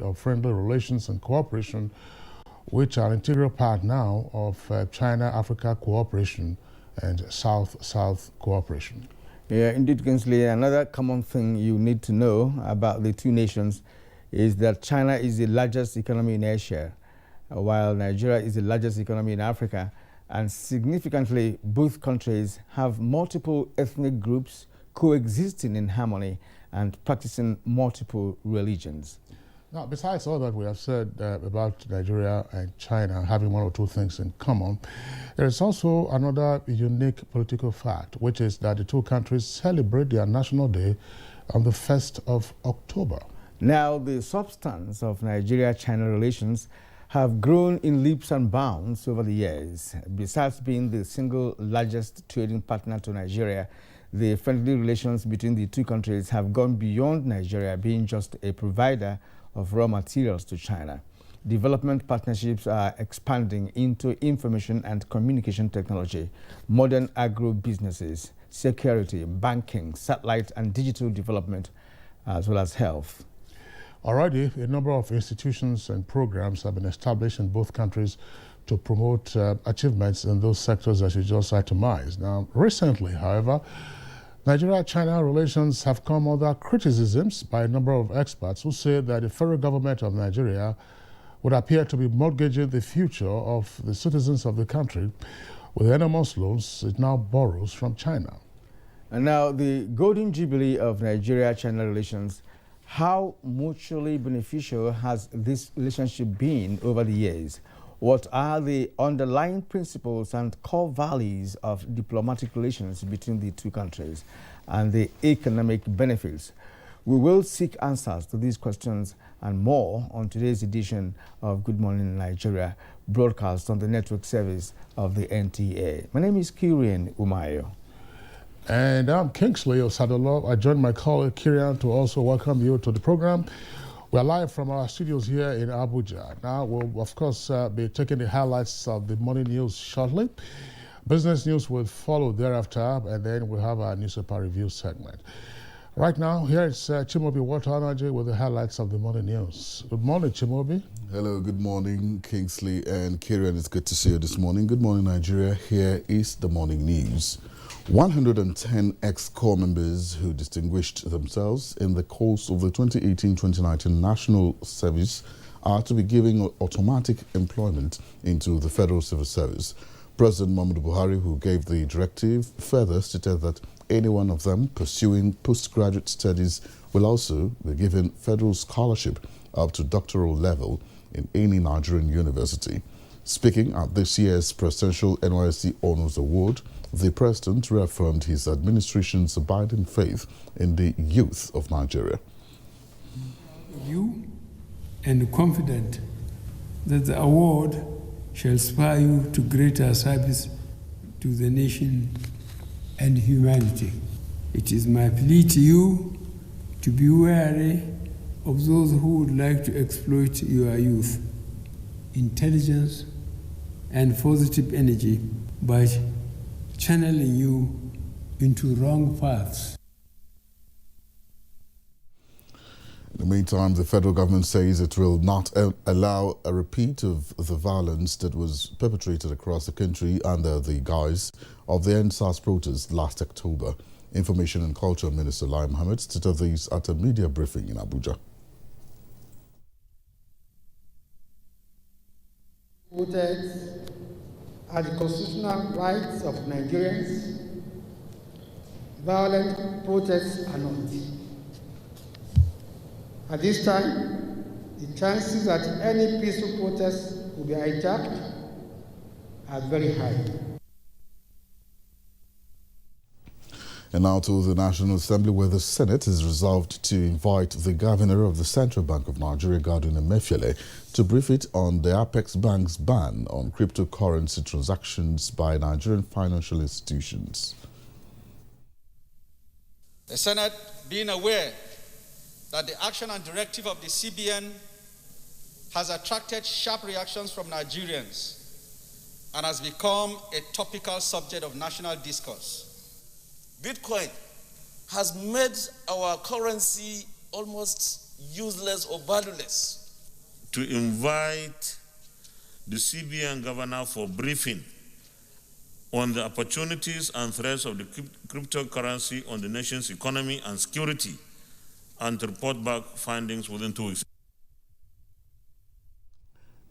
of friendly relations and cooperation, which are an integral part now of China-Africa cooperation and South-South cooperation. Yeah, indeed, Kingsley. Another common thing you need to know about the two nations is that China is the largest economy in Asia, while Nigeria is the largest economy in Africa. And significantly, both countries have multiple ethnic groups coexisting in harmony and practicing multiple religions. Now, besides all that we have said about Nigeria and China having one or two things in common, there is also another unique political fact, which is that the two countries celebrate their National Day on the 1st of October. Now, the substance of Nigeria-China relations have grown in leaps and bounds over the years. Besides being the single largest trading partner to Nigeria, the friendly relations between the two countries have gone beyond Nigeria being just a provider of raw materials to China. Development partnerships are expanding into information and communication technology, modern agro-businesses, security, banking, satellite and digital development, as well as health. Already, a number of institutions and programs have been established in both countries to promote achievements in those sectors that you just itemized. Now, recently, however, Nigeria-China relations have come under criticisms by a number of experts who say that the federal government of Nigeria would appear to be mortgaging the future of the citizens of the country with enormous loans it now borrows from China. And now, the golden jubilee of Nigeria-China relations, how mutually beneficial has this relationship been over the years? What are the underlying principles and core values of diplomatic relations between the two countries and the economic benefits? We will seek answers to these questions and more on today's edition of Good Morning Nigeria, broadcast on the network service of the NTA. My name is Kirian Umayo. And I'm Kingsley Osadolo. I join my colleague Kirian to also welcome you to the program. We're live from our studios here in Abuja. Now, we'll, of course, be taking the highlights of the morning news shortly. Business news will follow thereafter, and then we'll have our newspaper review segment. Right now, here is Chimobi Watanaji with the highlights of the morning news. Good morning, Chimobi. Hello, good morning, Kingsley and Kieran. It's good to see you this morning. Good morning, Nigeria. Here is the morning news. 110 ex-corps members who distinguished themselves in the course of the 2018-2019 National Service are to be given automatic employment into the Federal Civil Service. President Muhammadu Buhari, who gave the directive, further stated that any one of them pursuing postgraduate studies will also be given federal scholarship up to doctoral level in any Nigerian university. Speaking at this year's Presidential NYSC Honours Award, the President reaffirmed his administration's abiding faith in the youth of Nigeria. You and confident that the award shall inspire you to greater service to the nation and humanity. It is my plea to you to be wary of those who would like to exploit your youth, intelligence, and positive energy by channeling you into wrong paths. In the meantime, the federal government says it will not allow a repeat of the violence that was perpetrated across the country under the guise of the NSAS protest last October. Information and Culture Minister Lai Mohammed stated this at a media briefing in Abuja. Protests are the constitutional rights of Nigerians. Violent protests are not. At this time, the chances that any peaceful protest will be hijacked are very high. And now to the National Assembly, where the Senate is resolved to invite the Governor of the Central Bank of Nigeria, Godwin Emefiele, to brief it on the Apex Bank's ban on cryptocurrency transactions by Nigerian financial institutions. The Senate, being aware that the action and directive of the CBN has attracted sharp reactions from Nigerians and has become a topical subject of national discourse. Bitcoin has made our currency almost useless or valueless. to invite the CBN governor for briefing on the opportunities and threats of the cryptocurrency on the nation's economy and security, and to report back findings within 2 weeks.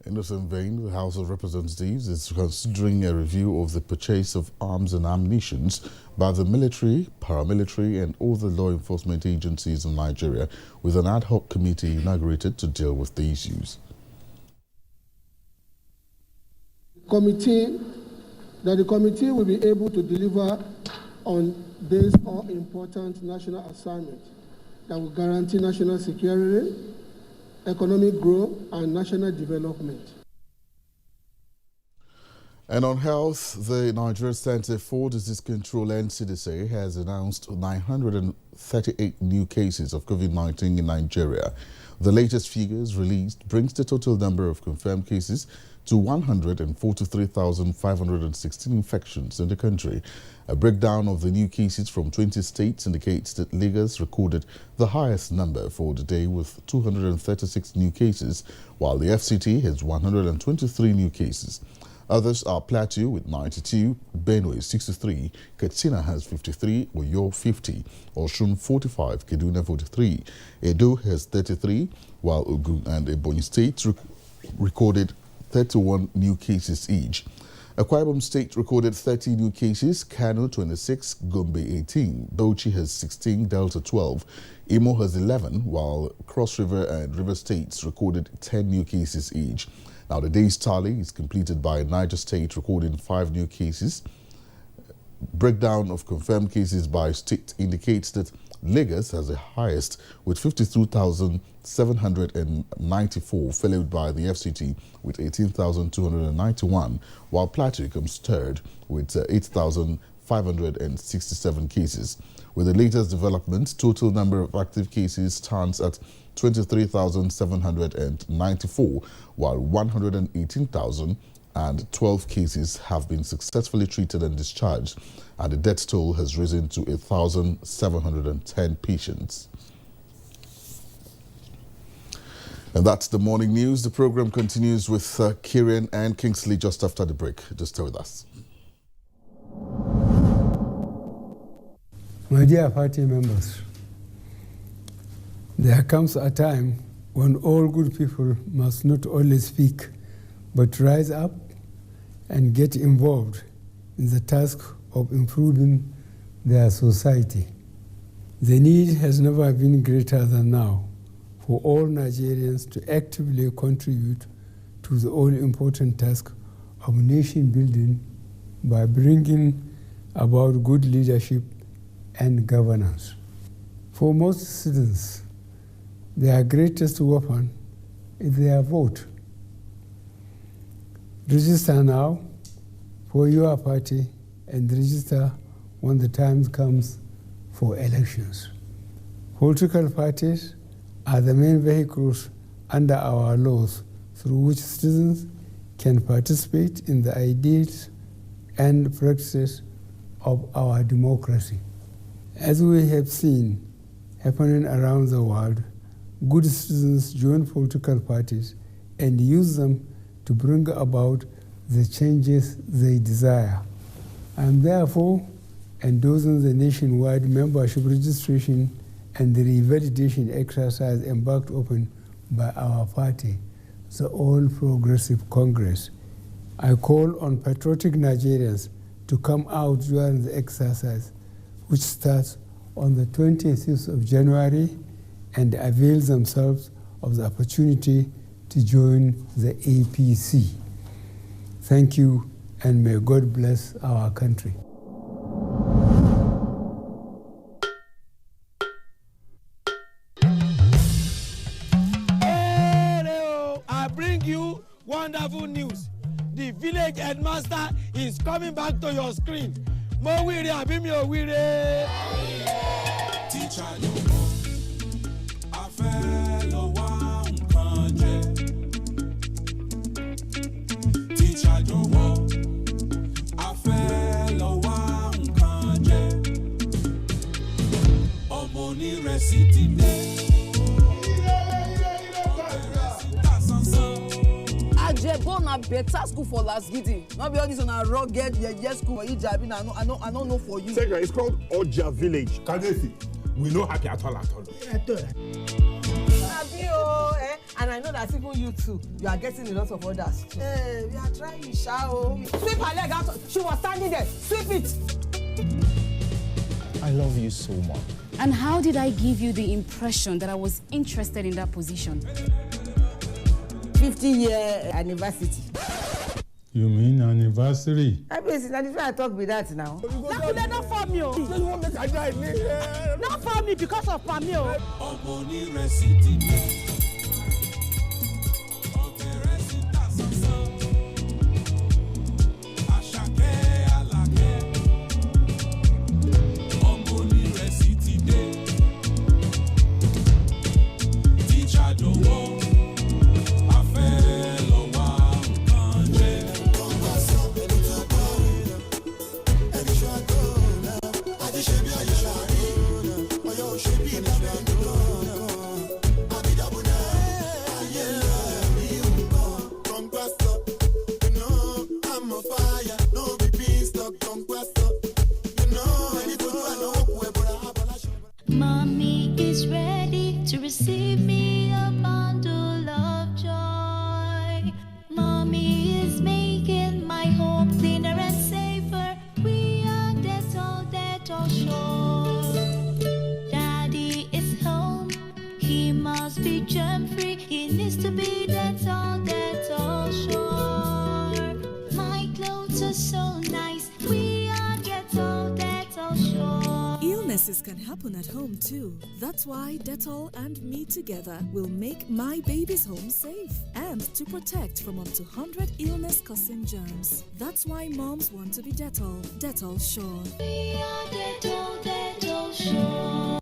In the same vein, the House of Representatives is considering a review of the purchase of arms and ammunition by the military, paramilitary and other law enforcement agencies in Nigeria, with an ad hoc committee inaugurated to deal with the issues. The committee will be able to deliver on this all-important national assignment that will guarantee national security, economic growth, and national development. And on health, the Nigerian Center for Disease Control (NCDC) has announced 938 new cases of COVID-19 in Nigeria. The latest figures released brings the total number of confirmed cases to 143,516 infections in the country. A breakdown of the new cases from 20 states indicates that Lagos recorded the highest number for the day with 236 new cases, while the FCT has 123 new cases. Others are Plateau with 92, Benue 63, Katsina has 53, Oyo 50, Osun 45, Kaduna 43, Edo has 33, while Ogun and Ebonyi states recorded 31 new cases each. Akwa Ibom State recorded 30 new cases, Kano 26, Gombe 18, Bauchi has 16, Delta 12, Imo has 11, while Cross River and River States recorded 10 new cases each. Now, the day's tally is completed by Niger State recording 5 new cases. Breakdown of confirmed cases by state indicates that Lagos has the highest with 52,794, followed by the FCT with 18,291, while Plateau comes third with 8,567 cases. With the latest development, total number of active cases stands at 23,794, while 118,012 cases have been successfully treated and discharged, and the death toll has risen to 1,710 patients. And that's the morning news. The program continues with Kieran and Kingsley just after the break. Just stay with us. My dear party members, there comes a time when all good people must not only speak, but rise up and get involved in the task of improving their society. The need has never been greater than now for all Nigerians to actively contribute to the all-important task of nation building by bringing about good leadership and governance. For most citizens, their greatest weapon is their vote. Register now for your party and register when the time comes for elections. Political parties are the main vehicles under our laws through which citizens can participate in the ideals and practices of our democracy. As we have seen happening around the world, good citizens join political parties and use them to bring about the changes they desire. I am therefore endorsing the nationwide membership registration and the revalidation exercise embarked upon by our party, the All Progressive Congress. I call on patriotic Nigerians to come out during the exercise, which starts on the 25th of January, and avail themselves of the opportunity to join the APC. Thank you, and may God bless our country. I bring you wonderful news. The village headmaster is coming back to your screen. Mo wire abi mi o wire. Teacher yo mo, a fẹ́ lọ wá nǹkan jẹ. Teacher yo mo, a fẹ́ lọ wá nǹkan jẹ. Ọmọ onírẹsì ti dé. Ọmọ onírẹsì ta sánsán. na better school for last gidi. Not be all this on a rugged yes school for Ijabi. I don't know for you. Second, it's called Oja Village. Kadesi. We know happy at all. And I know that even you too, you are getting a lot of orders too. Hey, we are trying, shall. Sweep her leg out. She was standing there. Sweep it. I love you so much. And how did I give you the impression that I was interested in that position? 50-year anniversary. You mean anniversary? I mean, I talk with that now. Not for me. Not for me because of Pamio. Mommy is ready to receive me a bundle of joy. Mommy is making my home cleaner and safer. We are Dettol sure. Daddy is home. He must be germ-free. He needs to be Dettol sure. My clothes are so nice. We are Dettol sure. Illnesses can happen at home too. That's why Dettol and me together will make my baby's home safe and to protect from up to 100 illness-causing germs. That's why moms want to be Dettol. Dettol Sure. We are Dettol Sure.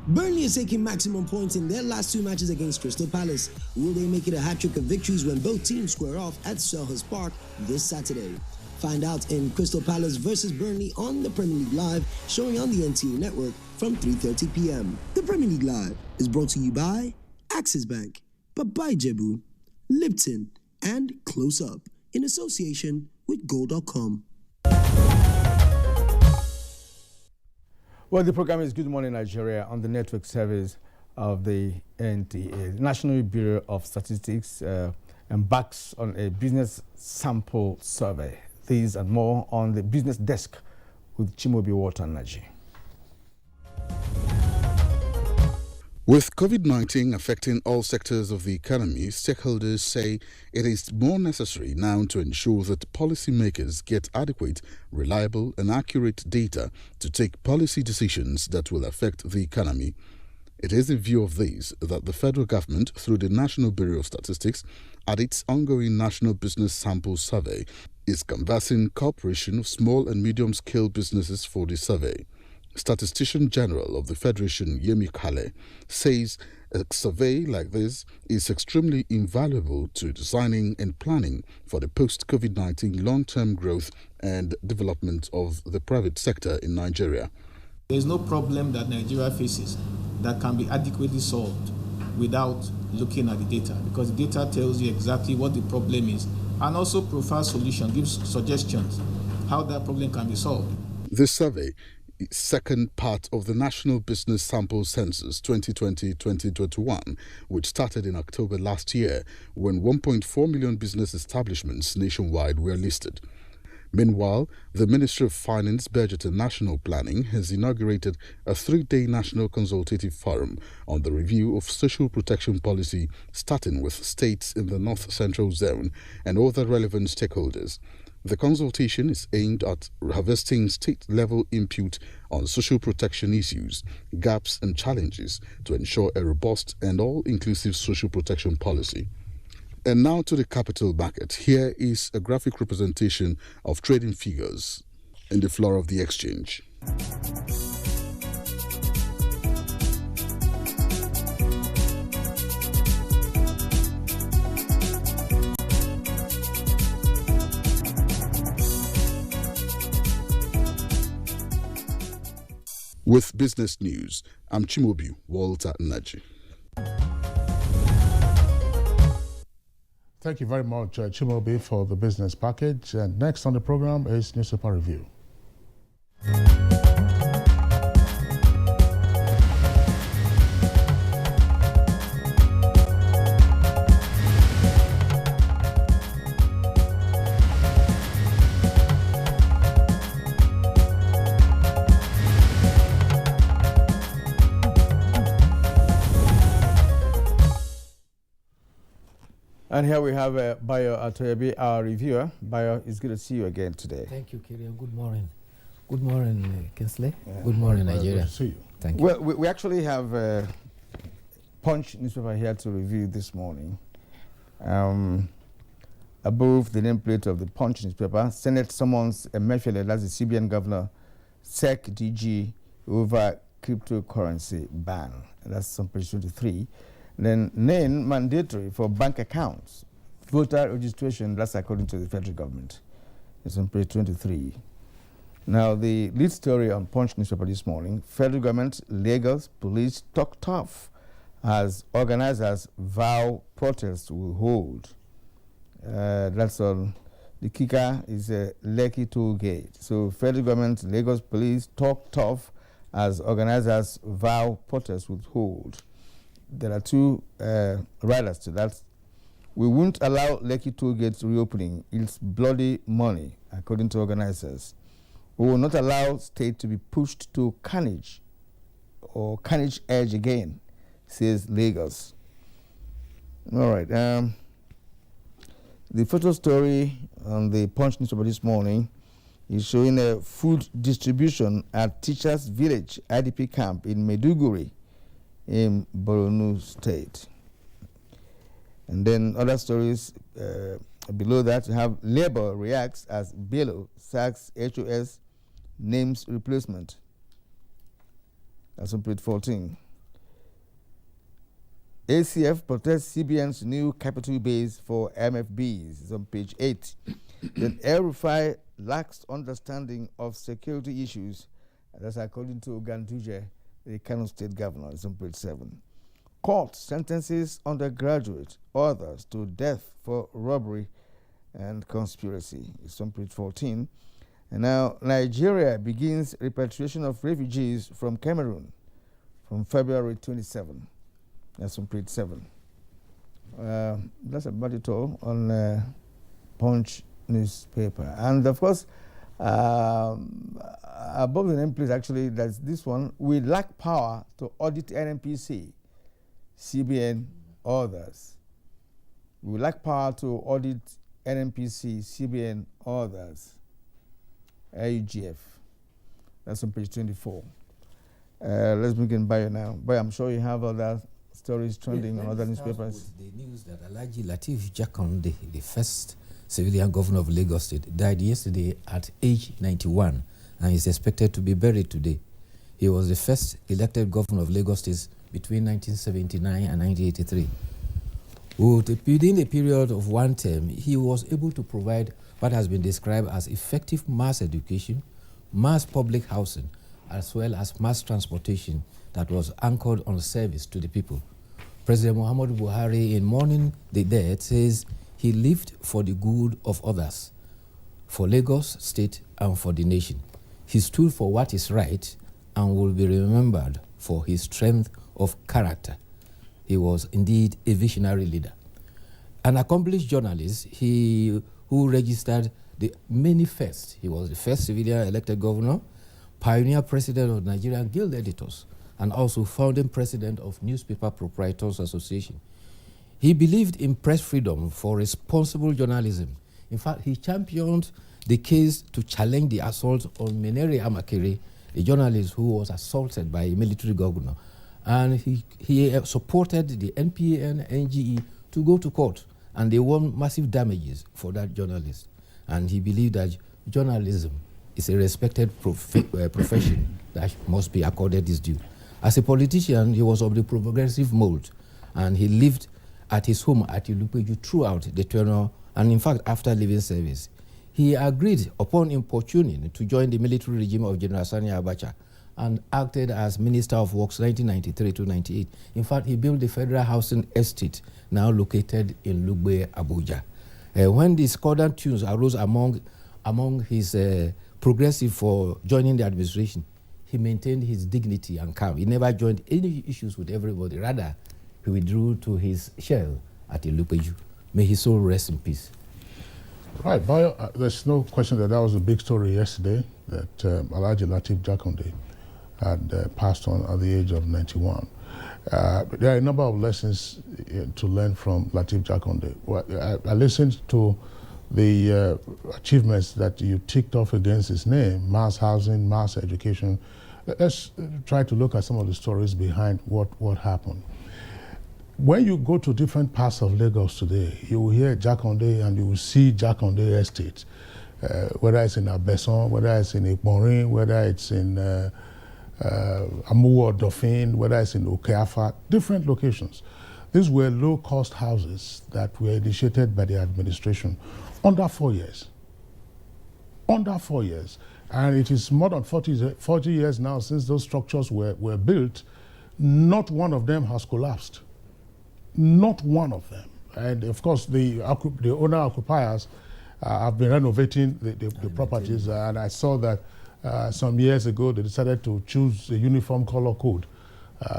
Burnley is taking maximum points in their last two matches against Crystal Palace. Will they make it a hat-trick of victories when both teams square off at Selhurst Park this Saturday? Find out in Crystal Palace versus Burnley on the Premier League Live, showing on the NTA network from 3:30 p.m. The Premier League Live is brought to you by Axis Bank, Babai Jebu, Lipton, and Close Up in association with Gold.com. Well, the program is Good Morning Nigeria on the network service of the NTA. The National Bureau of Statistics embarks on a business sample survey. These and more on the business desk with Chimobi Water Naji. With COVID-19 affecting all sectors of the economy, stakeholders say it is more necessary now to ensure that policymakers get adequate, reliable and accurate data to take policy decisions that will affect the economy. It is in view of this that the federal government, through the National Bureau of Statistics, at its ongoing National Business Sample Survey, is canvassing cooperation of small and medium-scale businesses for the survey. Statistician General of the Federation, Yemi Kale, says a survey like this is extremely invaluable to designing and planning for the post-COVID-19 long-term growth and development of the private sector in Nigeria. There is no problem that Nigeria faces that can be adequately solved without looking at the data, because the data tells you exactly what the problem is and also provides solutions, gives suggestions how that problem can be solved. This survey is second part of the National Business Sample Census 2020-2021, which started in October last year when 1.4 million business establishments nationwide were listed. Meanwhile, the Ministry of Finance, Budget and National Planning has inaugurated a 3-day national consultative forum on the review of social protection policy, starting with states in the North Central Zone and other relevant stakeholders. The consultation is aimed at harvesting state-level input on social protection issues, gaps and challenges to ensure a robust and all-inclusive social protection policy. And now to the capital market. Here is a graphic representation of trading figures in the floor of the exchange. With business news, I'm Chimobi Walter Naji. Thank you very much, Chimobi, for the business package. And next on the program is Newspaper Review. And here we have Bayo Atoyebi, our reviewer. Bayo, it's good to see you again today. Thank you, Kirian. Good morning. Good morning, Kinsley. Yeah. Good morning, Nigeria. Good to see you. Thank you. Well, we actually have Punch newspaper here to review this morning. Above the nameplate of the Punch newspaper, Senate summons Emefiele, that's the CBN governor, SEC DG over cryptocurrency ban. That's on page 23. Then name mandatory for bank accounts. Voter registration, that's according to the federal government. It's on page 23. Now, the lead story on Punch newspaper this morning, federal government, Lagos police talk tough as organizers vow protests will hold. That's on the kicker is Lekki tollgate. So federal government, Lagos police talk tough as organizers vow protests will hold. There are two riders to that. We won't allow Lekki tollgate reopening. It's bloody money, according to organizers. We will not allow state to be pushed to carnage or carnage edge again, says Lagos. All right. The photo story on the Punch newspaper this morning is showing a food distribution at Teachers Village IDP camp in Maiduguri in Borno State. And then other stories below that, you have Labour reacts as Bello sacks HOS names replacement. That's on page 14. ACF protests CBN's new capital base for MFBs. It's on page 8. Then El-Rufai lacks understanding of security issues. That's according to Ganduje, the Kano State Governor. It's on page 7. Court sentences undergraduate others to death for robbery and conspiracy. It's on page 14. And now Nigeria begins repatriation of refugees from Cameroon from February 27. That's on page 7. That's about it all on Punch newspaper. And of course, above the nameplate, actually, there's this one. We lack power to audit NNPC, CBN, others. We lack power to audit NNPC, CBN, others. AUGF. That's on page 24. Let's begin Bayo now. Bayo, I'm sure you have other stories trending on other newspapers. The news that Lateef Jakande, the first civilian governor of Lagos State, died yesterday at age 91 and is expected to be buried today. He was the first elected governor of Lagos State between 1979 and 1983. Within a period of one term, he was able to provide what has been described as effective mass education, mass public housing, as well as mass transportation that was anchored on service to the people. President Muhammadu Buhari, in mourning the death, says he lived for the good of others, for Lagos State and for the nation. He stood for what is right and will be remembered for his strength of character. He was indeed a visionary leader. An accomplished journalist, who registered the many firsts. He was the first civilian elected governor, pioneer president of Nigerian Guild Editors, and also founding president of Newspaper Proprietors Association. He believed in press freedom for responsible journalism. In fact, he championed the case to challenge the assault on Menere Amakere, a journalist who was assaulted by a military governor. And he supported the NPA and NGE to go to court, and they won massive damages for that journalist. And he believed that journalism is a respected profession that must be accorded its due. As a politician, he was of the progressive mold, and he lived at his home at Ilupeju throughout the tenure, and in fact, after leaving service. He agreed upon importuning to join the military regime of General Sani Abacha and acted as Minister of Works 1993 to 98. In fact, he built the Federal Housing Estate, now located in Lugbe, Abuja. When the discordant tunes arose among his progressive for joining the administration, he maintained his dignity and calm. He never joined any issues with everybody. Rather, he withdrew to his shell at Ilupeju. May his soul rest in peace. Right, Bayo, there's no question that was a big story yesterday, that Alhaji Lateef Jakande had passed on at the age of 91. There are a number of lessons to learn from Lateef Jakande. I listened to the achievements that you ticked off against his name: mass housing, mass education. Let's try to look at some of the stories behind what happened. When you go to different parts of Lagos today, you will hear Jakande and you will see Jakande Estate, whether it's in Abeson, whether it's in Ikporin, whether it's in Amuwo Dauphin, whether it's in Okeafa, different locations. These were low-cost houses that were initiated by the administration under 4 years. Under 4 years. And it is more than 40 years now since those structures were built. Not one of them has collapsed. Not one of them. And of course, the owner-occupiers have been renovating the properties. And I saw that some years ago they decided to choose a uniform color code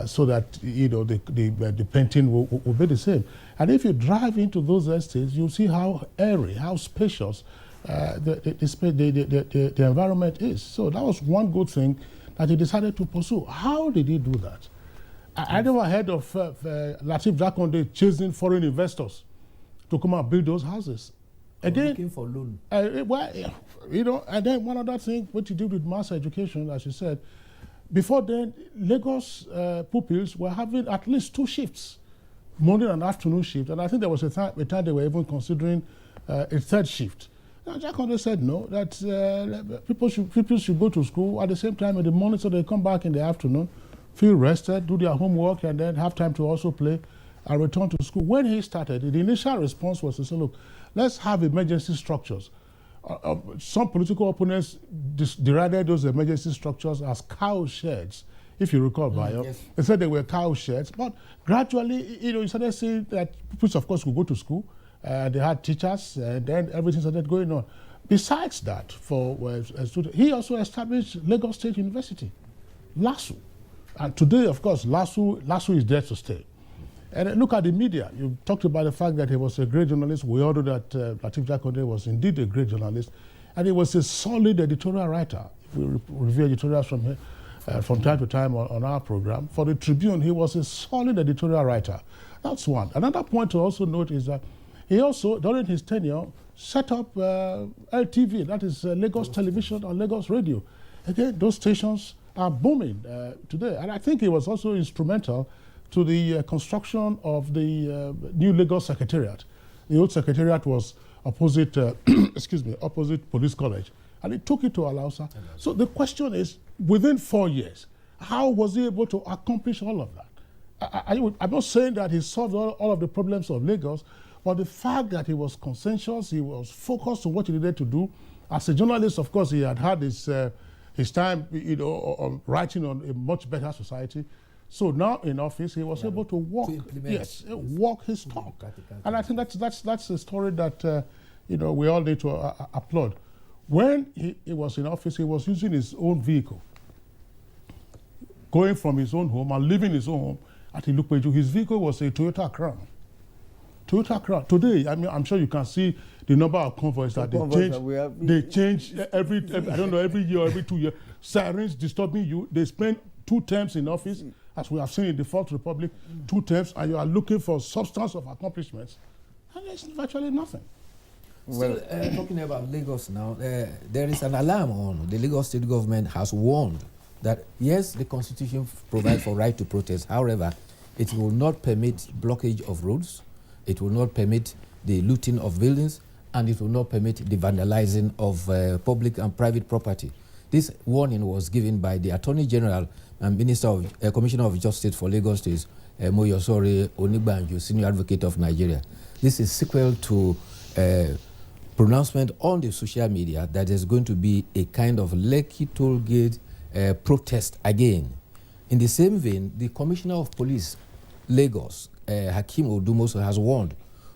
so that the painting will be the same. And if you drive into those estates, you'll see how airy, how spacious the environment is. So that was one good thing that he decided to pursue. How did he do that? I never heard of Lateef Jakande chasing foreign investors to come and build those houses. Again, looking for loan. And then one other thing, what you did with mass education, as you said, before then, Lagos pupils were having at least 2 shifts, morning and afternoon shift, and I think there was a time they were even considering a 3rd shift. Now, Jakande said no, that people should go to school at the same time in the morning so they come back in the afternoon, feel rested, do their homework, and then have time to also play and return to school. When he started, the initial response was to say, look, let's have emergency structures. Some political opponents derided those emergency structures as cow sheds, if you recall, Bayo. Yes. They said they were cow sheds, but gradually, you started seeing that people, of course, could go to school. They had teachers, and then everything started going on. Besides that, for a student, he also established Lagos State University, LASU. And today, of course, LASU is there to stay. And look at the media. You talked about the fact that he was a great journalist. We all know that Lateef Jakande was indeed a great journalist. And he was a solid editorial writer. We review editorials from him from time to time on our program. For the Tribune, he was a solid editorial writer. That's one. Another point to also note is that he also, during his tenure, set up LTV, that is Lagos Television or Lagos Radio. Again, those stations are booming today. And I think he was also instrumental to the construction of the new Lagos Secretariat. The old Secretariat was opposite, opposite Police College. And he took it to Alausa. So the question is, within 4 years, how was he able to accomplish all of that? I'm not saying that he solved all of the problems of Lagos, but the fact that he was conscientious, he was focused on what he needed to do. As a journalist, of course, he had his time, on writing on a much better society. So now in office, he was able to walk his talk. And I think that's a story that we all need to applaud. When he was in office, he was using his own vehicle, going from his own home and leaving his own home at Ilupeju. His vehicle was a Toyota Crown. Toyota Crown. Today, I'm sure you can see the number of convoys that they change every year or every 2 years. Sirens disturbing you. They spend 2 terms in office, as we have seen in the Fourth Republic, 2 terms, and you are looking for substance of accomplishments. And there's virtually nothing. Well, talking about Lagos now, there is an alarm on. The Lagos state government has warned that, yes, the constitution provides for right to protest. However, it will not permit blockage of roads. It will not permit the looting of buildings, and it will not permit the vandalizing of public and private property. This warning was given by the Attorney General and Commissioner of Justice for Lagos State, Moyosore Onigbanjo, Senior Advocate of Nigeria. This is sequel to pronouncement on the social media that there's going to be a kind of Lekki tollgate protest again. In the same vein, the Commissioner of Police, Lagos, Hakeem Odumoso, has warned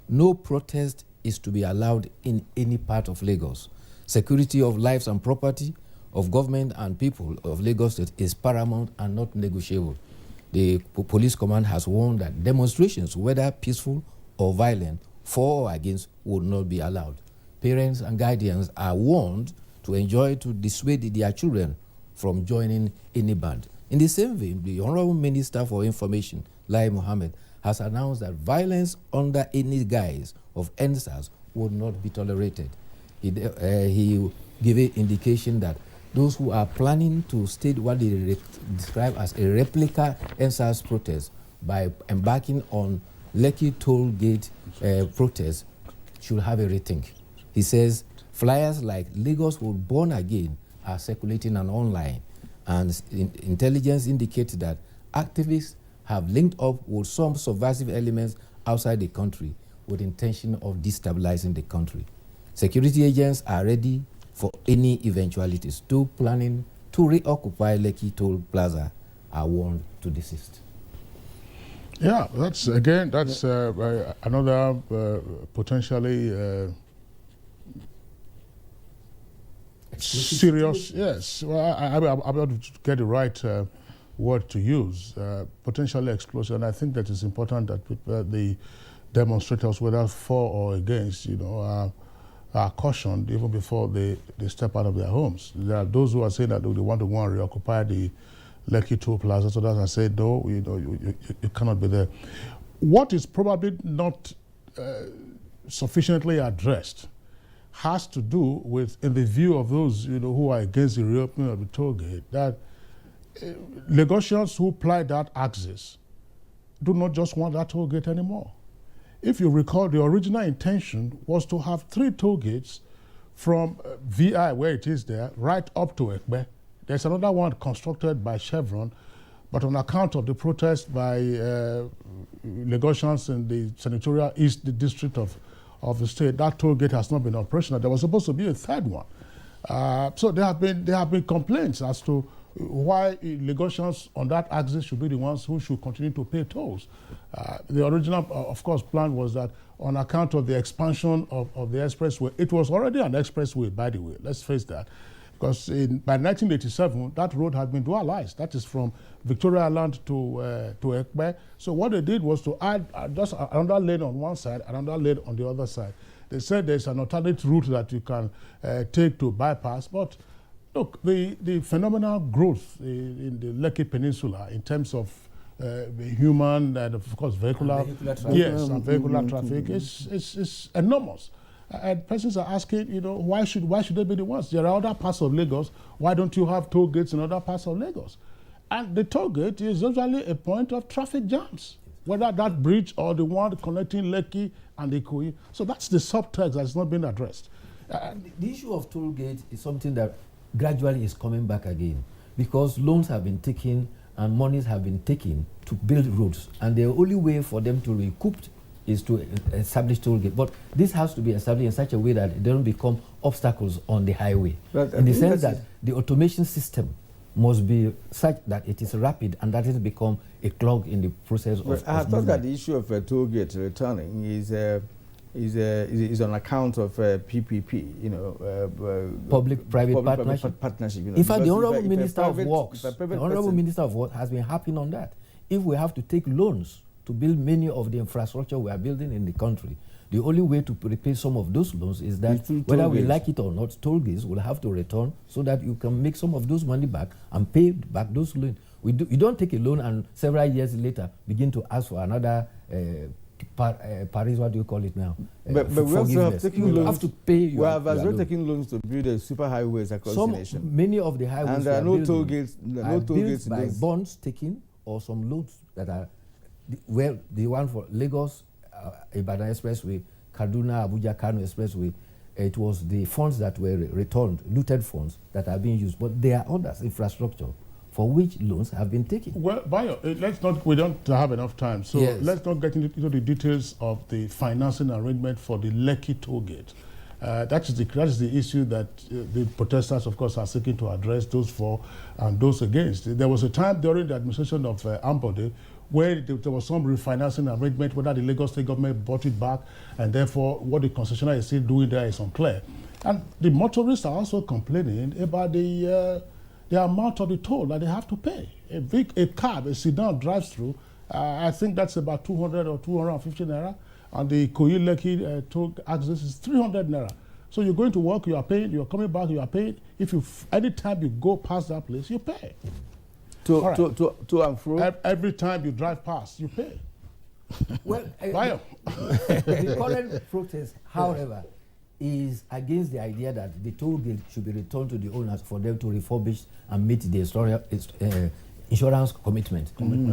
no protest is to be allowed in any part of Lagos. Security of lives and property of government and people of Lagos State is paramount and not negotiable. The police command has warned that demonstrations, whether peaceful or violent, for or against, would not be allowed. Parents and guardians are warned to dissuade their children from joining any band. In the same vein, the Honorable Minister for Information, Lai Mohammed, has announced that violence under any guise of NSAS would not be tolerated. He gave an indication that those who are planning to stage what they describe as a replica NSAS protest by embarking on Lekki tollgate protest should have a rethink. He says flyers like Lagos will born again are circulating and online, and intelligence indicates that activists have linked up with some subversive elements outside the country with intention of destabilizing the country. Security agents are ready for any eventualities. Those planning to reoccupy Lekki Toll Plaza are warned to desist. Yeah, that's another potentially serious. Yes, well, I'm about to get the right word to use. Potentially explosive, and I think that it's important that the demonstrators, whether for or against, are cautioned even before they step out of their homes. There are those who are saying that they want to go and reoccupy the Lekki Toll Plaza. So that I say, no, you cannot be there. What is probably not sufficiently addressed has to do with, in the view of those who are against the reopening of the toll gate, that Lagosians who ply that axis do not just want that toll gate anymore. If you recall, the original intention was to have 3 toll gates from VI, where it is there, right up to Ekbe. There's another one constructed by Chevron, but on account of the protest by Lagosians in the senatorial East district of the state, that toll gate has not been operational. There was supposed to be a 3rd one. So there have been complaints as to why Lagosians on that axis should be the ones who should continue to pay tolls. The original, of course, plan was that on account of the expansion of the expressway, it was already an expressway, by the way, let's face that, because by 1987, that road had been dualized. That is from Victoria Island to Ekpe. So what they did was to add just another lane on one side, another lane on the other side. They said there's an alternate route that you can take to bypass, but look, the phenomenal growth in the Lekki Peninsula in terms of human and, of course, vehicular traffic is enormous. And persons are asking, why should they be the ones? There are other parts of Lagos. Why don't you have toll gates in other parts of Lagos? And the toll gate is usually a point of traffic jams, whether that bridge or the one connecting Lekki and Ikoyi. So that's the subtext that's not been addressed. The issue of toll gate is something that gradually is coming back again, because loans have been taken and monies have been taken to build roads, and the only way for them to recoup is to establish toll gate. But this has to be established in such a way that they don't become obstacles on the highway. But in the sense that the automation system must be such that it is rapid and that it become a clog in the process of I thought that the issue of toll gate returning is on account of PPP, public-private partnership. In fact, the Honorable Minister of Works, has been harping on that. If we have to take loans to build many of the infrastructure we are building in the country, the only way to repay some of those loans is that whether we like it or not, toll gates will have to return so that you can make some of those money back and pay back those loans. You don't take a loan and several years later begin to ask for another Paris, what do you call it now? But we also have taken loans. Have to pay. We have as well taken loans to build super highways across the nation. Many of the highways and there are no toll gates. No toll gates by bonds taken or some loans that are the one for Lagos, Ibadan Expressway, Kaduna, Abuja, Kano Expressway. It was the funds that were returned, looted funds that are being used, but there are others infrastructure for which loans have been taken. Well, Bayo, we don't have enough time, so let's not get into the details of the financing arrangement for the Lekki toll gate. That is the issue that the protesters, of course, are seeking to address, those for and those against. There was a time during the administration of Ambode where there was some refinancing arrangement, whether the Lagos State government bought it back, and therefore what the concessionaire is still doing there is unclear. And the motorists are also complaining about the amount of the toll that they have to pay. A cab, a sedan drives through, I think that's about 200 or 250 naira. And the Lekki toll access is 300 naira. So you're going to work, you are paying, you're coming back, you are paying. Any time you go past that place, you pay. To and fro? Every time you drive past, you pay. Well, the current protest, however, is against the idea that the toll gate should be returned to the owners for them to refurbish and meet the insurance commitment.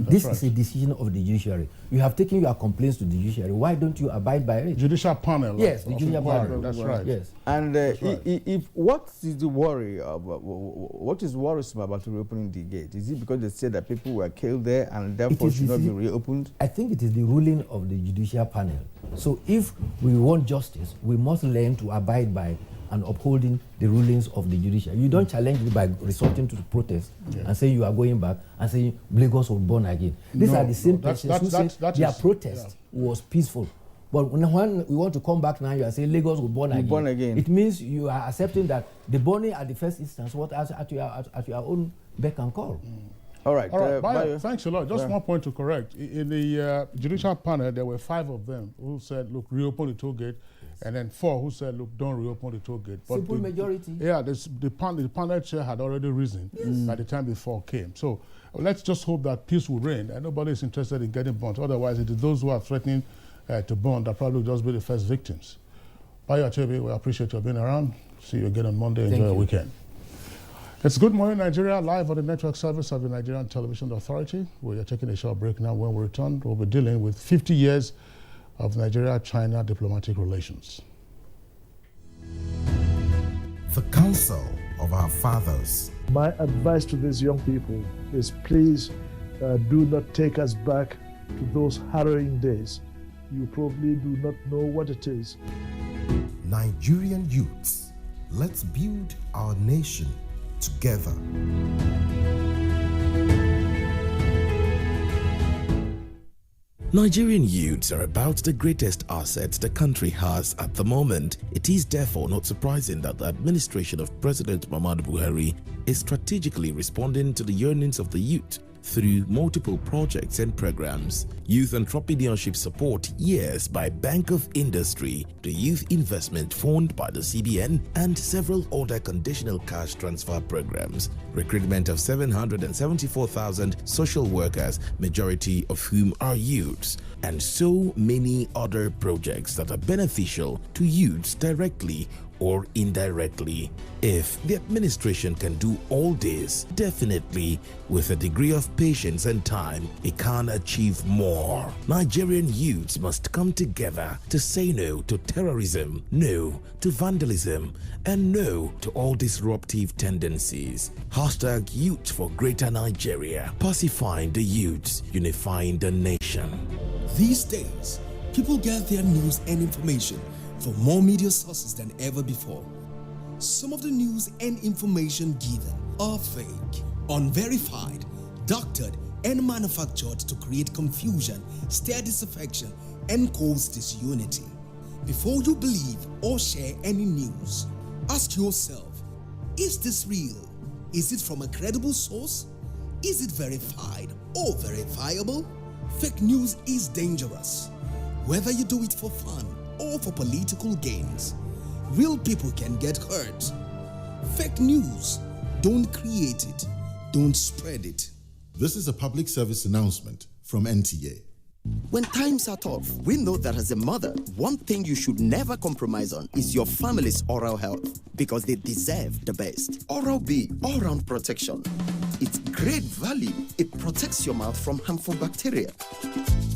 This is a decision of the judiciary. You have taken your complaints to the judiciary. Why don't you abide by it? Judicial panel. Yes, the judicial panel. That's right. Yes. And if what is the worry of what is worrisome about reopening the gate? Is it because they say that people were killed there and therefore should not be reopened? I think it is the ruling of the judicial panel. So if we want justice, we must learn to abide by and upholding the rulings of the judiciary. You don't challenge it by resorting to the protest and say you are going back and saying Lagos was born again. These are the same persons who say their protest was peaceful. But when we want to come back now, you are saying Lagos was born again. It means you are accepting that the burning at the first instance was at your own beck and call. All right. Bayo, thanks a lot. Just one point to correct. In the judicial panel, there were 5 of them who said, look, reopen the toll gate. And then 4 who said, look, don't reopen the toll gate. Simple majority. Yeah, the panel chair had already risen by the time the 4 came. So let's just hope that peace will reign and nobody is interested in getting burnt. Otherwise, it is those who are threatening to burn that probably just be the first victims. Bayo Achebe, we appreciate you being around. See you again on Monday. Enjoy your weekend. It's Good Morning Nigeria, live on the network service of the Nigerian Television Authority. We are taking a short break now. When we return, we'll be dealing with 50 years of Nigeria-China diplomatic relations. The counsel of our fathers. My advice to these young people is please do not take us back to those harrowing days. You probably do not know what it is. Nigerian youths, let's build our nation together. Nigerian youths are about the greatest assets the country has at the moment. It is therefore not surprising that the administration of President Muhammadu Buhari is strategically responding to the yearnings of the youth through multiple projects and programs. Youth Entrepreneurship Support Years by Bank of Industry, the Youth Investment Fund by the CBN, and several other conditional cash transfer programs. Recruitment of 774,000 social workers, majority of whom are youths, and so many other projects that are beneficial to youths directly or indirectly. If the administration can do all this, definitely with a degree of patience and time, it can achieve more. Nigerian youths must come together to say no to terrorism, no to vandalism, and no to all disruptive tendencies. Hashtag Youth for Greater Nigeria, pacifying the youths, unifying the nation. These days, people get their news and information from more media sources than ever before. Some of the news and information given are fake, unverified, doctored, and manufactured to create confusion, stir disaffection, and cause disunity. Before you believe or share any news, ask yourself, is this real? Is it from a credible source? Is it verified or verifiable? Fake news is dangerous. Whether you do it for fun or for political gains, real people can get hurt. Fake news, don't create it, don't spread it. This is a public service announcement from NTA. When times are tough, we know that as a mother, one thing you should never compromise on is your family's oral health, because they deserve the best. Oral-B, all-round protection. Its great value, it protects your mouth from harmful bacteria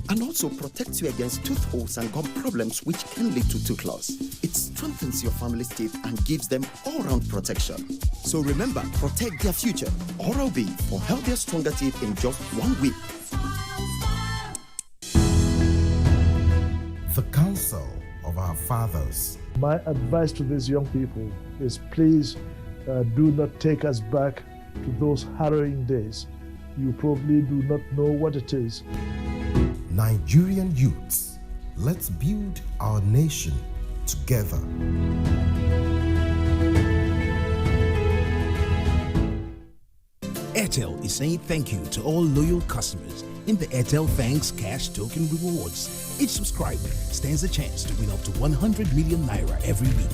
and also protects you against tooth holes and gum problems which can lead to tooth loss. It strengthens your family's teeth and gives them all-round protection. So remember, protect their future. Oral-B for healthier, stronger teeth in just 1 week. The counsel of our fathers. My advice to these young people is please do not take us back to those harrowing days. You probably do not know what it is. Nigerian youths, let's build our nation together. Airtel is saying thank you to all loyal customers in the Airtel Thanks Cash Token Rewards. Each subscriber stands a chance to win up to 100 million naira every week.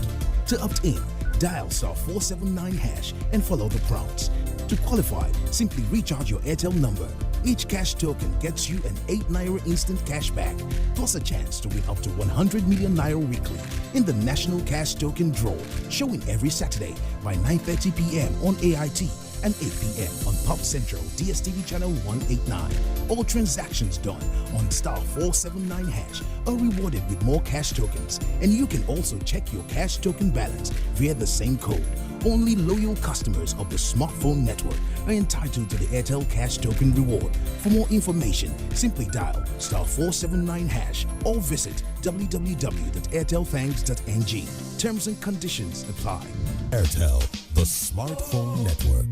To opt in, dial *479# and follow the prompts. To qualify, simply recharge your Airtel number. Each cash token gets you an 8 naira instant cash back, plus a chance to win up to 100 million naira weekly in the National Cash Token Draw, showing every Saturday by 9:30 p.m. on AIT and 8 p.m. on Pop Central DSTV channel 189. All transactions done on *479# are rewarded with more cash tokens, and you can also check your cash token balance via the same code. Only loyal customers of the smartphone network are entitled to the Airtel Cash Token Reward. For more information, simply dial *479# or visit www.airtelthanks.ng. Terms and conditions apply. Airtel, the smartphone network.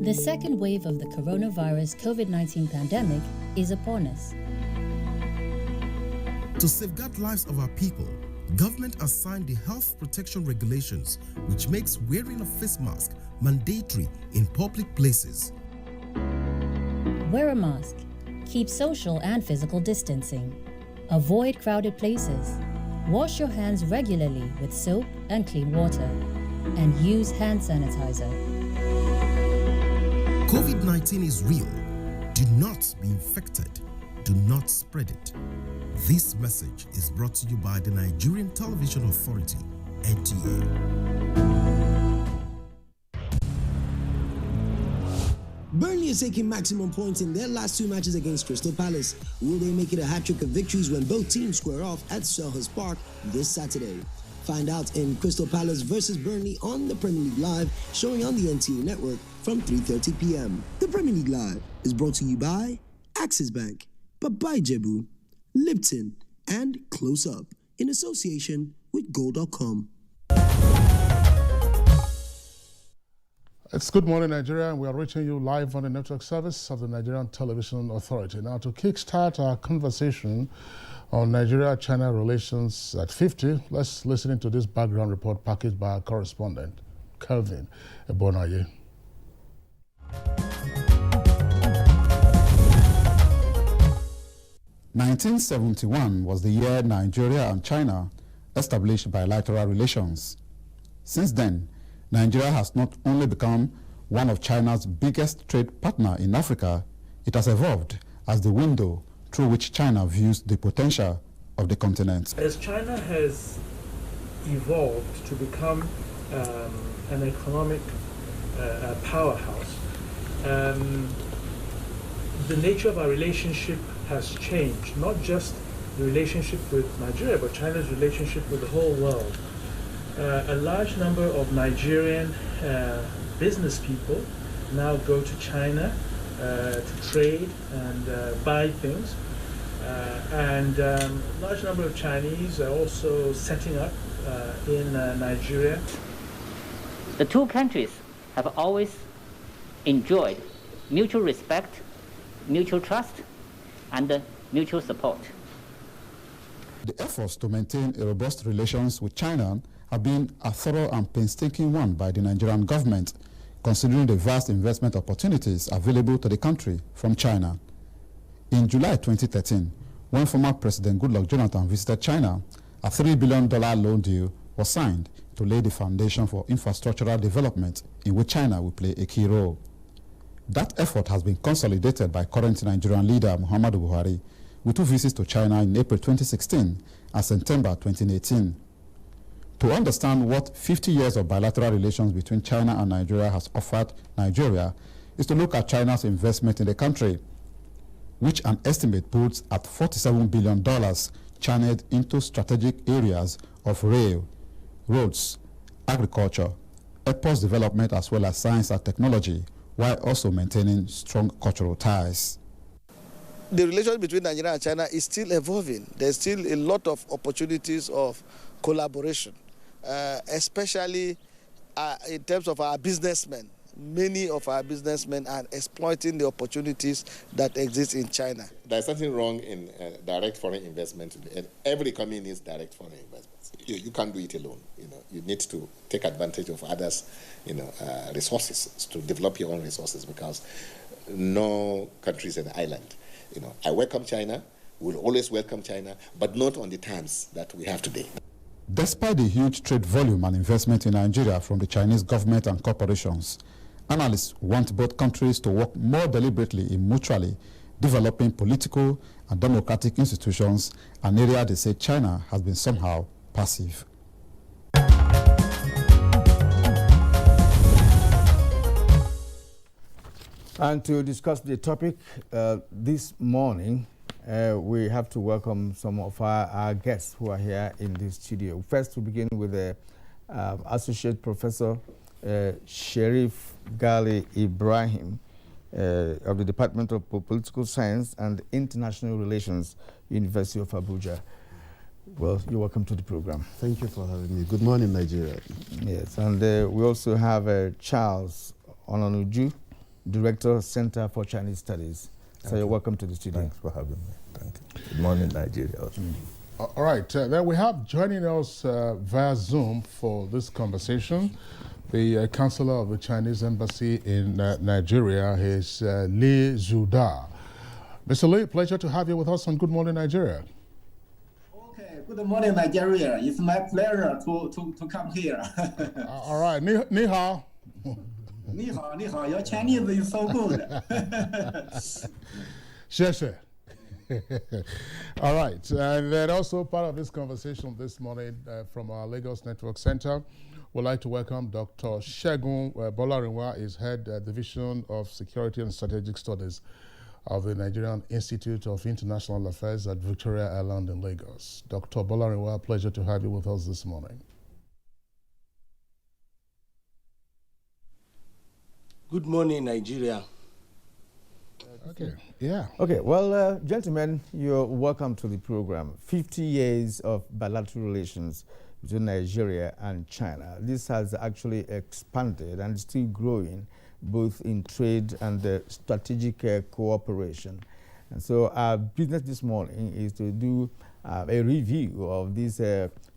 The second wave of the coronavirus COVID-19 pandemic is upon us. To safeguard lives of our people, government has signed the health protection regulations, which makes wearing a face mask mandatory in public places. Wear a mask. Keep social and physical distancing. Avoid crowded places. Wash your hands regularly with soap and clean water. And use hand sanitizer. COVID-19 is real. Do not be infected. Do not spread it. This message is brought to you by the Nigerian Television Authority, NTA. Burnley is taking maximum points in their last 2 matches against Crystal Palace. Will they make it a hat-trick of victories when both teams square off at Selhurst Park this Saturday? Find out in Crystal Palace versus Burnley on the Premier League Live, showing on the NTA network from 3:30 p.m. The Premier League Live is brought to you by Axis Bank, Babai Jebu, Lipton, and Close Up in association with Gold.com. It's Good Morning Nigeria, and we are reaching you live on the network service of the Nigerian Television Authority. Now, to kickstart our conversation on Nigeria-China relations at 50, let's listen to this background report packaged by our correspondent, Kelvin Ebonaye. (1971) was the year Nigeria and China established bilateral relations. Since then, Nigeria has not only become one of China's biggest trade partners in Africa, it has evolved as the window through which China views the potential of the continent. As China has evolved to become an economic powerhouse, the nature of our relationship has changed, not just the relationship with Nigeria, but China's relationship with the whole world. A large number of Nigerian business people now go to China to trade and buy things. And a large number of Chinese are also setting up in Nigeria. The two countries have always enjoyed mutual respect, mutual trust, and mutual support. The efforts to maintain a robust relations with China have been a thorough and painstaking one by the Nigerian government, considering the vast investment opportunities available to the country from China. In July 2013, when former President Goodluck Jonathan visited China, a $3 billion loan deal was signed to lay the foundation for infrastructural development in which China will play a key role. That effort has been consolidated by current Nigerian leader Muhammadu Buhari, with 2 visits to China in April 2016 and September 2018. To understand what 50 years of bilateral relations between China and Nigeria has offered Nigeria is to look at China's investment in the country, which an estimate puts at $47 billion channeled into strategic areas of rail, roads, agriculture, airports development, as well as science and technology, while also maintaining strong cultural ties. the relation between Nigeria and China is still evolving. There's still a lot of opportunities of collaboration, especially in terms of our businessmen. Many of our businessmen are exploiting the opportunities that exist in China. There's nothing wrong in direct foreign investment, and every economy needs direct foreign investments. You can't do it alone. You need to take advantage of others, resources to develop your own resources, because no country is an island. I welcome China. We'll always welcome China, but not on the terms that we have today. Despite the huge trade volume and investment in Nigeria from the Chinese government and corporations, analysts want both countries to work more deliberately in mutually developing political and democratic institutions, an area they say China has been somehow passive. And to discuss the topic this morning, we have to welcome some of our guests who are here in the studio. First, we begin with Associate Professor Sherif Gali Ibrahim of the Department of Political Science and International Relations, University of Abuja. Well, you're welcome to the program. Thank you for having me. Good morning, Nigeria. Yes, and we also have Charles Onanuju, Director, Center for Chinese Studies. So you're welcome to the studio. Thanks for having me. Thank you. Good morning, Nigeria. All right, then we have joining us via Zoom for this conversation the Counselor of the Chinese Embassy in Nigeria, is Li Zuda. Mr. Li, pleasure to have you with us on Good Morning Nigeria. Okay, good morning Nigeria. It's my pleasure to come here. All right, ni hao. Ni hao, your Chinese is so good. Xie All right, and then also part of this conversation this morning from our Lagos Network Center, we'd like to welcome Dr. Segun Bolarinwa, is Head Division of Security and Strategic Studies of the Nigerian Institute of International Affairs at Victoria Island in Lagos. Dr. Bolarinwa, pleasure to have you with us this morning. Good morning, Nigeria. Okay, yeah. Okay, well, gentlemen, you're welcome to the program. 50 years of bilateral relations between Nigeria and China. This has actually expanded and is still growing, both in trade and strategic cooperation. And so our business this morning is to do a review of this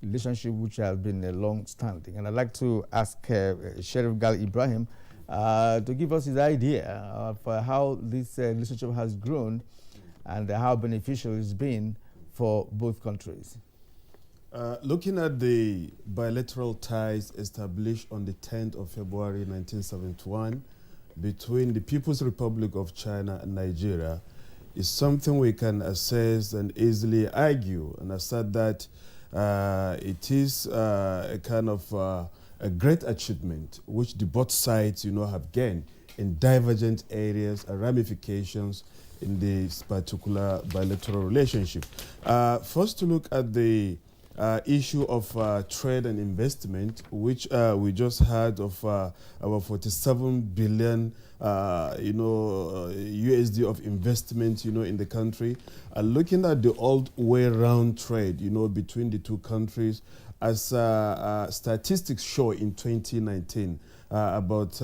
relationship, which has been long-standing. And I'd like to ask Sherif Gali Ibrahim to give us his idea of how this relationship has grown and how beneficial it's been for both countries. Looking at the bilateral ties established on the 10th of February 1971 between the People's Republic of China and Nigeria is something we can assess and easily argue and assert that it is a kind of a great achievement which the both sides, have gained in divergent areas and ramifications in this particular bilateral relationship. First, to look at the issue of trade and investment, which we just heard of about 47 billion, USD of investment, in the country. Looking at the old way round trade, between the two countries, as statistics show in 2019, about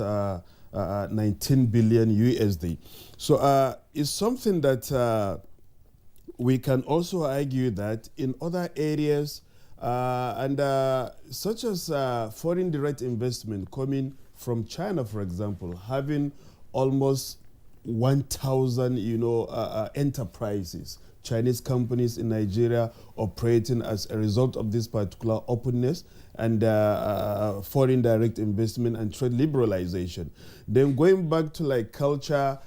19 billion USD. So it's something that we can also argue that in other areas, such as foreign direct investment coming from China, for example, having almost 1,000, enterprises, Chinese companies in Nigeria operating as a result of this particular openness and foreign direct investment and trade liberalization. Then going back to culture,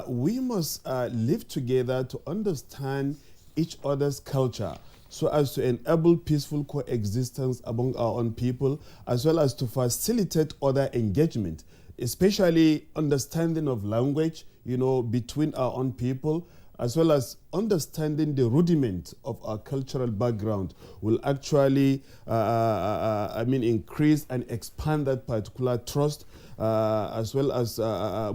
we must live together to understand each other's culture so as to enable peaceful coexistence among our own people, as well as to facilitate other engagement, especially understanding of language, between our own people, as well as understanding the rudiment of our cultural background will actually, increase and expand that particular trust, as well as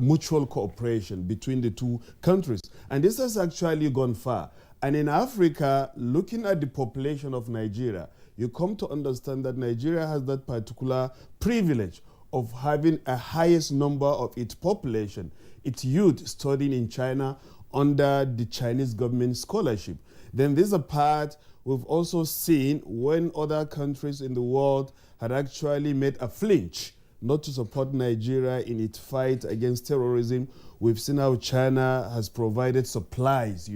mutual cooperation between the two countries. And this has actually gone far. And in Africa, looking at the population of Nigeria, you come to understand that Nigeria has that particular privilege of having a highest number of its population, its youth studying in China under the Chinese government scholarship. Then there's a part we've also seen when other countries in the world had actually made a flinch not to support Nigeria in its fight against terrorism. We've seen how China has provided supplies,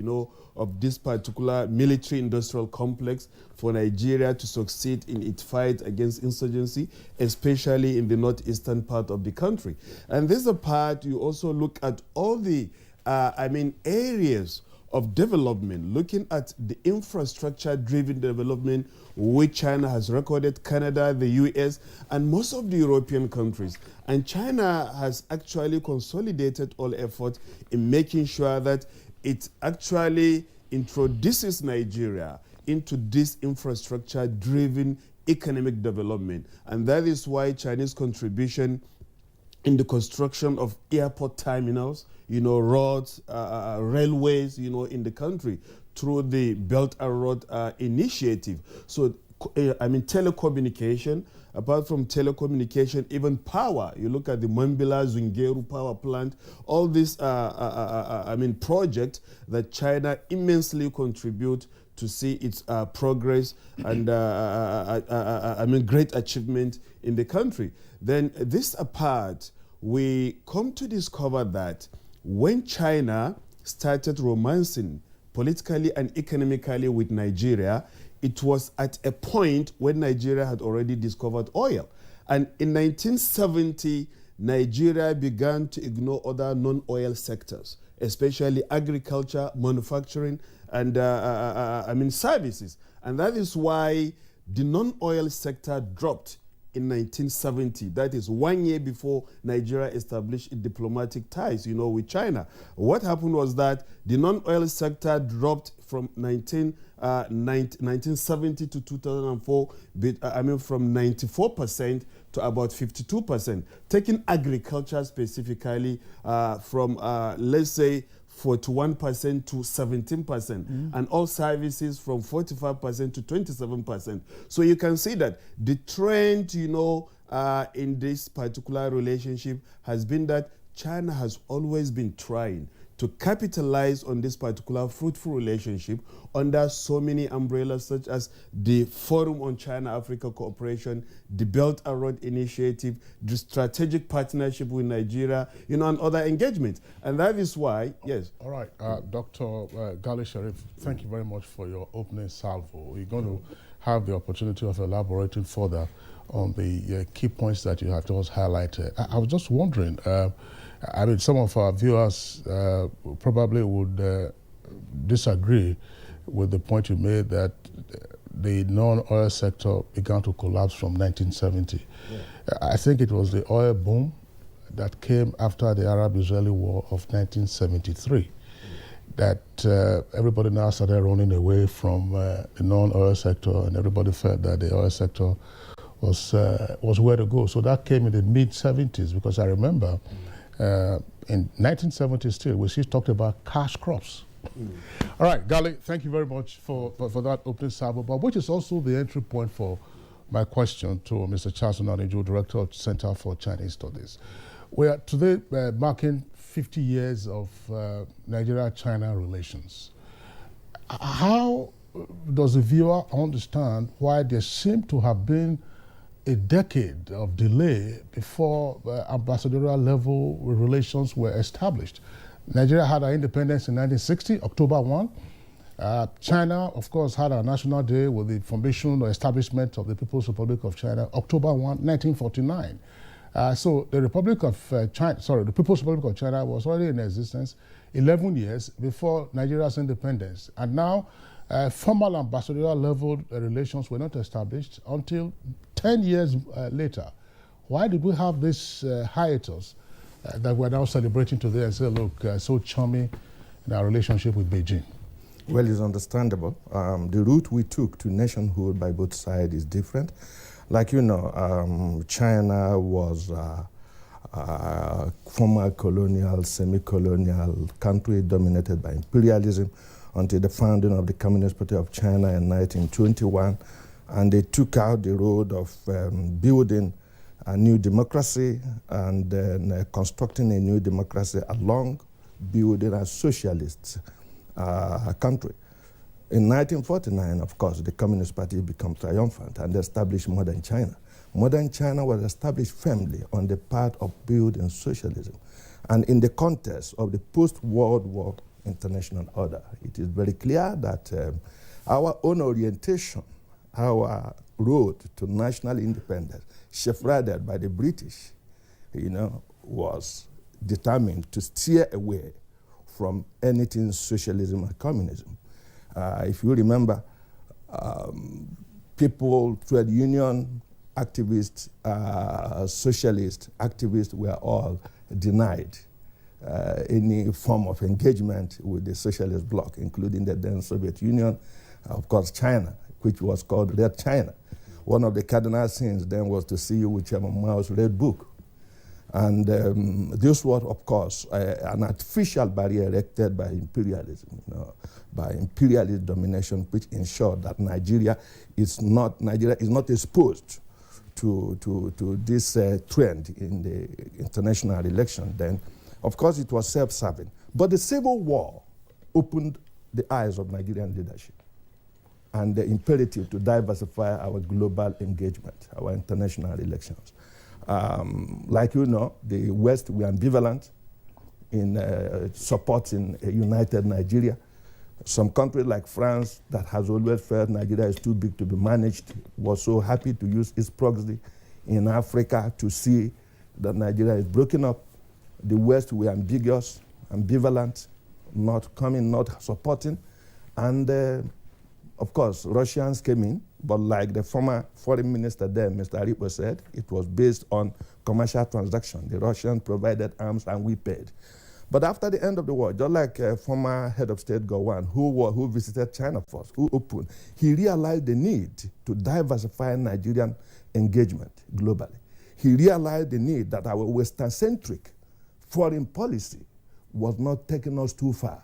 of this particular military-industrial complex for Nigeria to succeed in its fight against insurgency, especially in the northeastern part of the country. And this is a part you also look at all the, areas of development, looking at the infrastructure-driven development which China has recorded, Canada, the US, and most of the European countries. And China has actually consolidated all efforts in making sure that it actually introduces Nigeria into this infrastructure-driven economic development. And that is why Chinese contribution in the construction of airport terminals, roads, railways, in the country through the Belt and Road Initiative. So, telecommunication, apart from telecommunication, even power. You look at the Mambila Zungeru power plant, all these, projects that China immensely contribute to see its progress and, great achievement in the country. Then this apart, we come to discover that when China started romancing politically and economically with Nigeria, it was at a point when Nigeria had already discovered oil. And in 1970, Nigeria began to ignore other non-oil sectors, especially agriculture, manufacturing, and services. And that is why the non-oil sector dropped in 1970. That is 1 year before Nigeria established its diplomatic ties, with China. What happened was that the non-oil sector dropped from 1970 to 2004, from 94% to about 52%. Taking agriculture specifically from, let's say, 41% to 17%, and all services from 45% to 27%. So you can see that the trend, in this particular relationship has been that China has always been trying to capitalize on this particular fruitful relationship under so many umbrellas such as the Forum on China-Africa Cooperation, the Belt and Road Initiative, the strategic partnership with Nigeria, and other engagements. And that is why, yes. All right, Dr. Gali Sharif, thank you very much for your opening salvo. We're going to have the opportunity of elaborating further on the key points that you have just highlighted. I was just wondering, some of our viewers probably would disagree with the point you made that the non-oil sector began to collapse from 1970. Yeah. I think it was the oil boom that came after the Arab-Israeli War of 1973 that everybody now started running away from the non-oil sector, and everybody felt that the oil sector was where to go. So that came in the mid-70s, because I remember in 1970 still, we still talked about cash crops. All right, Gali, thank you very much for that opening salvo, but which is also the entry point for my question to Mr. Charles Onadejo, Director of Center for Chinese Studies. We are today marking 50 years of Nigeria-China relations. How does the viewer understand why there seemed to have been a decade of delay before ambassadorial level relations were established? Nigeria had our independence in 1960, October 1. China, of course, had our National Day with the formation or establishment of the People's Republic of China, October 1, 1949. So the Republic of China, the People's Republic of China was already in existence 11 years before Nigeria's independence. And now, formal ambassadorial level relations were not established until 10 years later. Why did we have this hiatus that we're now celebrating today and say, look, so charming, in our relationship with Beijing? Well, it's understandable. The route we took to nationhood by both sides is different. Like you know, China was a former colonial, semi-colonial country dominated by imperialism until the founding of the Communist Party of China in 1921. And they took out the road of building a new democracy and then constructing a new democracy along building a socialist country. In 1949, of course, the Communist Party became triumphant and established modern China. Modern China was established firmly on the path of building socialism. And in the context of the post-World War international order, it is very clear that our own orientation, our road to national independence, shepherded by the British, you know, was determined to steer away from anything socialism or communism. If you remember, people, trade union activists, socialist activists were all denied any form of engagement with the socialist bloc, including the then Soviet Union, of course China, which was called Red China. One of the cardinal sins then was to see with Chairman Mao's Red Book. And this was, of course, an artificial barrier erected by imperialism, you know, by imperialist domination, which ensured that Nigeria is not exposed to this trend in the international election. Then, of course, it was self-serving. But the Civil War opened the eyes of Nigerian leadership and the imperative to diversify our global engagement, our international elections. Like you know, the West were ambivalent in supporting a united Nigeria. Some countries like France, that has always felt Nigeria is too big to be managed, was so happy to use its proxy in Africa to see that Nigeria is broken up. The West were ambiguous, ambivalent, not coming, not supporting. And of course, Russians came in, but like the former foreign minister there, Mr. Aripo said, it was based on commercial transaction. The Russians provided arms and we paid. But after the end of the war, just like former head of state Gowon, who visited China first, who opened, he realized the need to diversify Nigerian engagement globally. He realized the need that our Western-centric foreign policy was not taking us too far.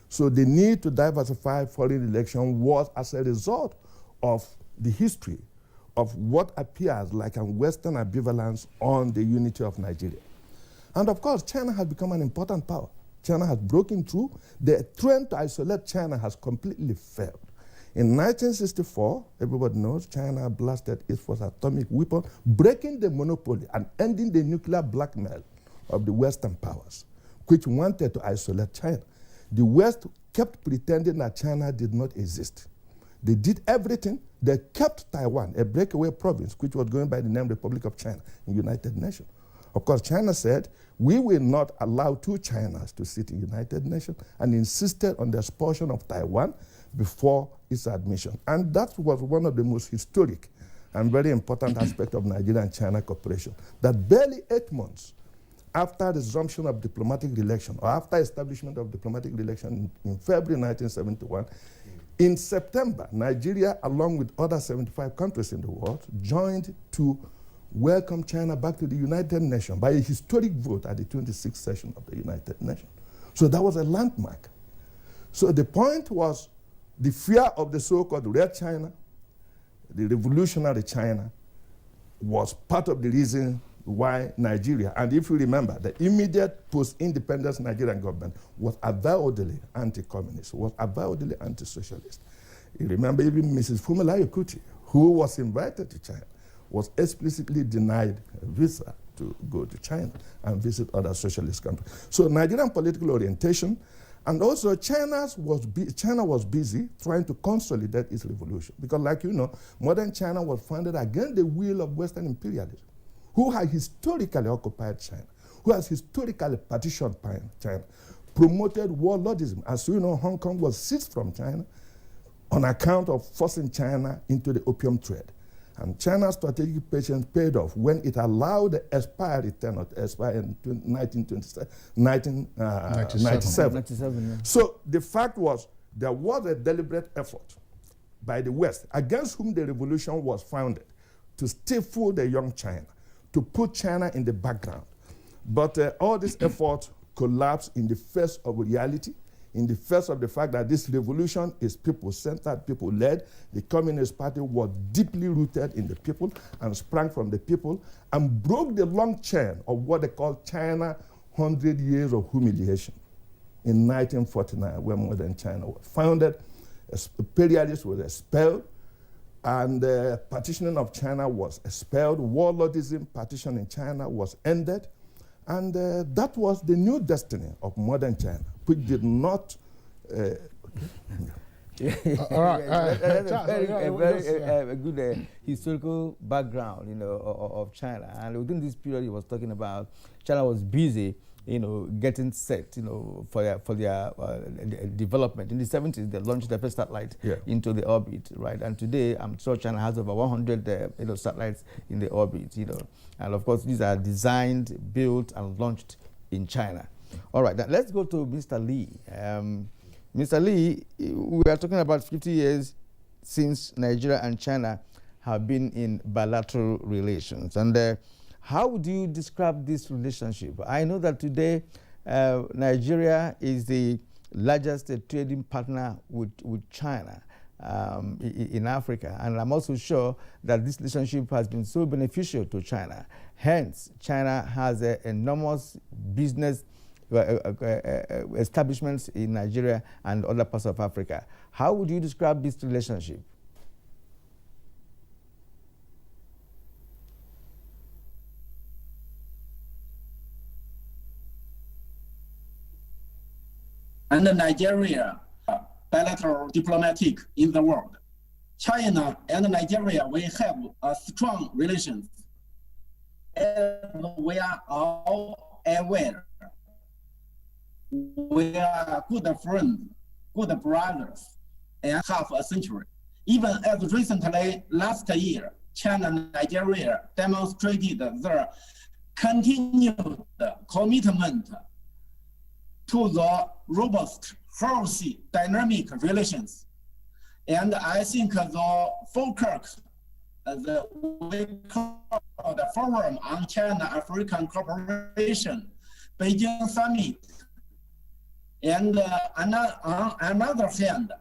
So the need to diversify foreign relations was as a result of the history of what appears like a Western ambivalence on the unity of Nigeria. And of course, China has become an important power. China has broken through. The trend to isolate China has completely failed. In 1964, everybody knows, China blasted its first atomic weapon, breaking the monopoly and ending the nuclear blackmail of the Western powers, which wanted to isolate China. The West kept pretending that China did not exist. They did everything. They kept Taiwan, a breakaway province, which was going by the name Republic of China, in United Nations. Of course, China said, we will not allow two Chinas to sit in United Nations, and insisted on the expulsion of Taiwan before its admission. And that was one of the most historic and very important aspects of Nigeria and China cooperation, that barely 8 months after resumption of diplomatic relations, or after establishment of diplomatic relations in February 1971, in September, Nigeria, along with other 75 countries in the world, joined to welcome China back to the United Nations by a historic vote at the 26th session of the United Nations. So that was a landmark. So the point was the fear of the so-called Red China, the revolutionary China, was part of the reason why Nigeria, and if you remember, the immediate post-independence Nigerian government was avowedly anti-communist, was avowedly anti-socialist. You remember even Mrs. Fumilayo Kuti, who was invited to China, was explicitly denied a visa to go to China and visit other socialist countries. So Nigerian political orientation, and also China was busy trying to consolidate its revolution. Because like you know, modern China was founded against the will of Western imperialism, who had historically occupied China, who has historically partitioned China, promoted warlordism. As you know, Hong Kong was seized from China on account of forcing China into the opium trade. And China's strategic patience paid off when it allowed the expiry tenure to expire in 1997. Yeah. So the fact was, there was a deliberate effort by the West, against whom the revolution was founded, to stifle the young China, to put China in the background. But all this effort collapsed in the face of reality, in the face of the fact that this revolution is people-centered, people-led. The Communist Party was deeply rooted in the people and sprang from the people and broke the long chain of what they call China 100 years of humiliation. In 1949, when modern China was founded, imperialists were expelled, and the partitioning of China was expelled. Warlordism, partition in China was ended. And that was the new destiny of modern China, which did not... All right. That's a very good historical background, of China. And within this period he was talking about, China was busy, getting set, for their development. In the 70s, they launched the first satellite into the orbit, right? And today, I'm sure China has over 100, satellites in the orbit, And of course, these are designed, built, and launched in China. All right, now let's go to Mr. Lee. Mr. Lee, we are talking about 50 years since Nigeria and China have been in bilateral relations. And how do you describe this relationship? I know that today Nigeria is the largest trading partner with China in Africa, and I'm also sure that this relationship has been so beneficial to China. Hence, China has enormous business establishments in Nigeria and other parts of Africa. How would you describe this relationship? And Nigeria, bilateral diplomatic in the world. China and Nigeria, we have a strong relations. And we are all aware. We are good friends, good brothers, and half a century. Even as recently last year, China and Nigeria demonstrated their continued commitment to the robust, healthy, dynamic relations. And I think the focus, the Forum on China-African Cooperation, Beijing Summit, and on another hand,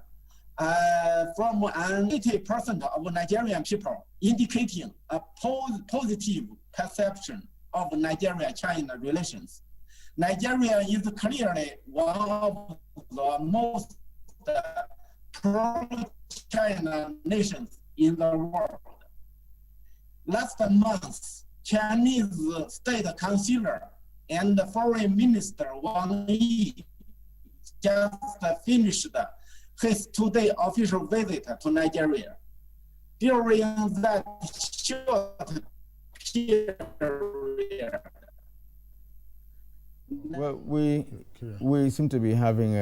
from 80% of Nigerian people indicating a positive perception of Nigeria-China relations. Nigeria is clearly one of the most pro-China nations in the world. Last month, Chinese State Councilor and Foreign Minister Wang Yi just finished his two-day official visit to Nigeria. During that short period, well, we seem to be having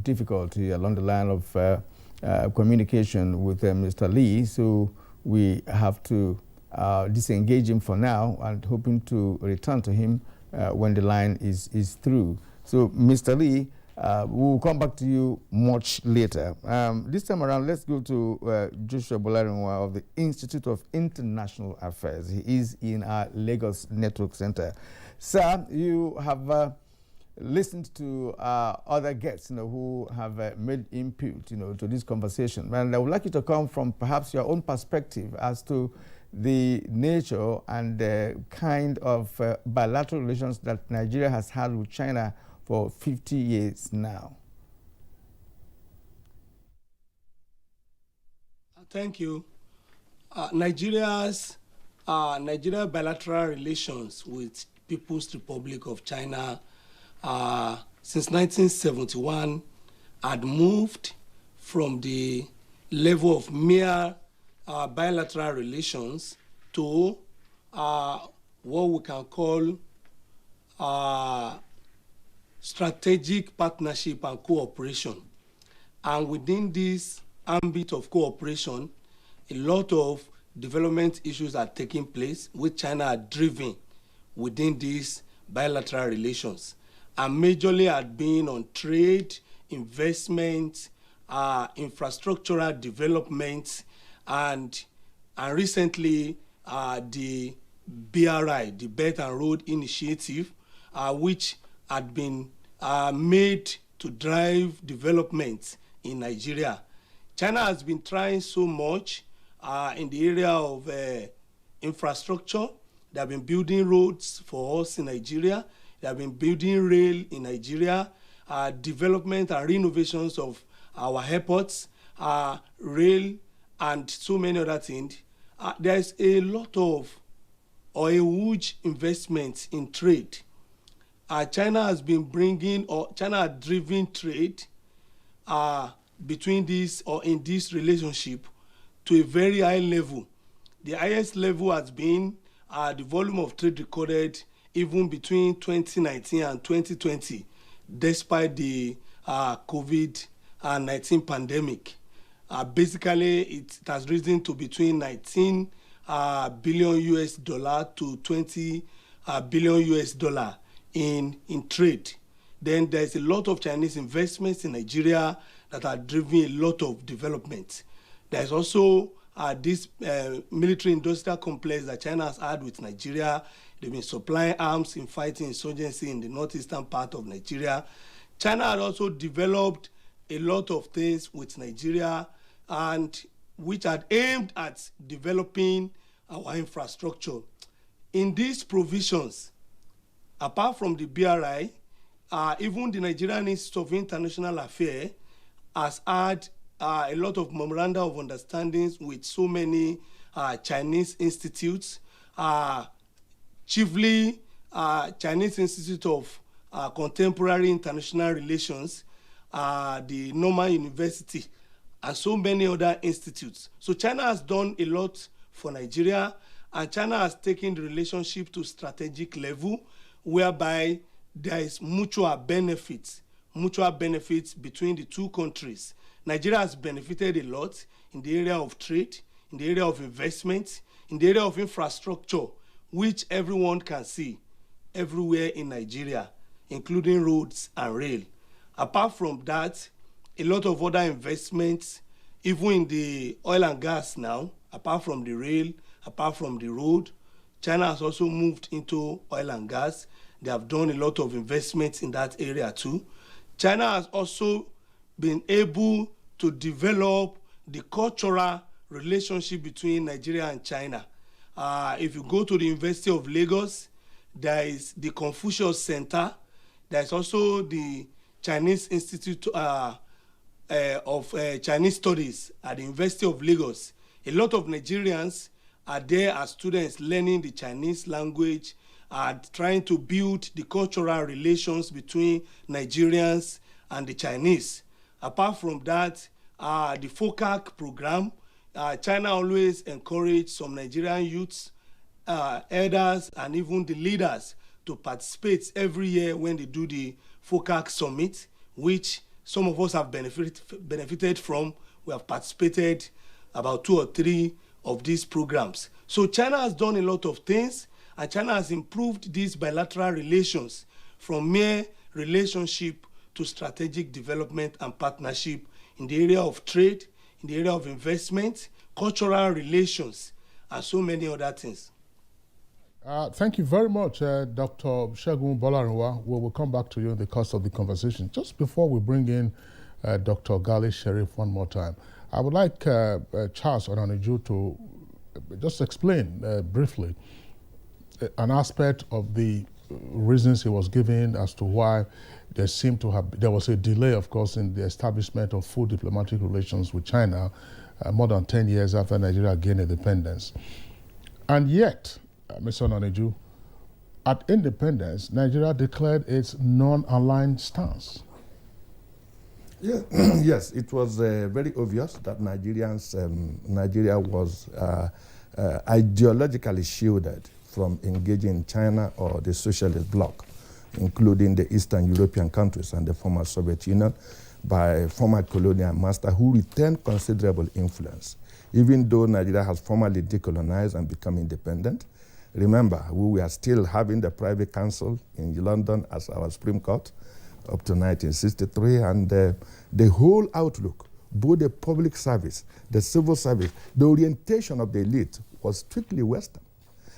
difficulty along the line of communication with Mr. Lee, so we have to disengage him for now and hoping to return to him when the line is through. So, Mr. Lee, we'll come back to you much later. This time around, let's go to Joshua Bolarinwa of the Institute of International Affairs. He is in our Lagos Network Center. Sir, you have listened to other guests, who have made input, to this conversation. And I would like you to come from perhaps your own perspective as to the nature and the kind of bilateral relations that Nigeria has had with China for 50 years now. Thank you. Nigeria bilateral relations with People's Republic of China since 1971 had moved from the level of mere bilateral relations to what we can call strategic partnership and cooperation. And within this ambit of cooperation, a lot of development issues are taking place, which China are driven within these bilateral relations, and majorly are being on trade, investment, infrastructural development, and recently the BRI, the Belt and Road Initiative, which had been made to drive development in Nigeria. China has been trying so much in the area of infrastructure. They have been building roads for us in Nigeria. They have been building rail in Nigeria, development and renovations of our airports, rail, and so many other things. There's a lot of, or a huge investment in trade. China has been bringing, or China has driven trade between this, or in this relationship, to a very high level. The highest level has been the volume of trade recorded even between 2019 and 2020, despite the COVID-19 pandemic. Basically, it has risen to between 19 billion US dollar to 20 billion US dollar in trade. Then there's a lot of Chinese investments in Nigeria that are driving a lot of development. There's also this military industrial complex that China has had with Nigeria. They've been supplying arms in fighting insurgency in the northeastern part of Nigeria. China had also developed a lot of things with Nigeria, and which had aimed at developing our infrastructure. In these provisions, apart from the BRI, even the Nigerian Institute of International Affairs has had a lot of memoranda of understandings with so many Chinese institutes, chiefly Chinese Institute of Contemporary International Relations, the Normal University, and so many other institutes. So China has done a lot for Nigeria, and China has taken the relationship to strategic level, whereby there is mutual benefits between the two countries. Nigeria has benefited a lot in the area of trade, in the area of investment, in the area of infrastructure, which everyone can see everywhere in Nigeria, including roads and rail. Apart from that, a lot of other investments, even in the oil and gas now, apart from the rail, apart from the road, China has also moved into oil and gas. They have done a lot of investments in that area too. China has also been able to develop the cultural relationship between Nigeria and China. If you go to the University of Lagos, there is the Confucius Center. There is also the Chinese Institute of Chinese Studies at the University of Lagos. A lot of Nigerians are there as students learning the Chinese language, trying to build the cultural relations between Nigerians and the Chinese. Apart from that, the FOCAC program, China always encouraged some Nigerian youths, elders, and even the leaders to participate every year when they do the FOCAC summit, which some of us have benefited from. We have participated about 2 or 3 of these programs. So China has done a lot of things, and China has improved these bilateral relations from mere relationship to strategic development and partnership in the area of trade, in the area of investment, cultural relations, and so many other things. Thank you very much, Dr. Segun Bolarinwa. We will come back to you in the course of the conversation. Just before we bring in Dr. Gali Sherif one more time, I would like Charles Onaniju to just explain briefly an aspect of the reasons he was giving as to why there was a delay, of course, in the establishment of full diplomatic relations with China more than 10 years after Nigeria gained independence. And yet, Mr. Onaniju, at independence, Nigeria declared its non-aligned stance. Yeah. Yes, it was very obvious that Nigeria was ideologically shielded from engaging in China or the socialist bloc, including the Eastern European countries and the former Soviet Union, by former colonial master who retained considerable influence even though Nigeria has formally decolonized and become independent. Remember, we were still having the Privy Council in London as our Supreme Court up to 1963, and the whole outlook, both the public service, the civil service, the orientation of the elite was strictly Western.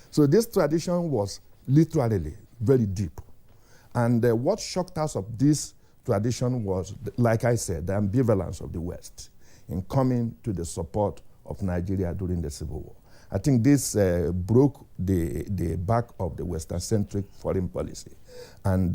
So this tradition was literally very deep. And what shocked us of this tradition was, like I said, the ambivalence of the West in coming to the support of Nigeria during the Civil War. I think this broke the back of the Western-centric foreign policy and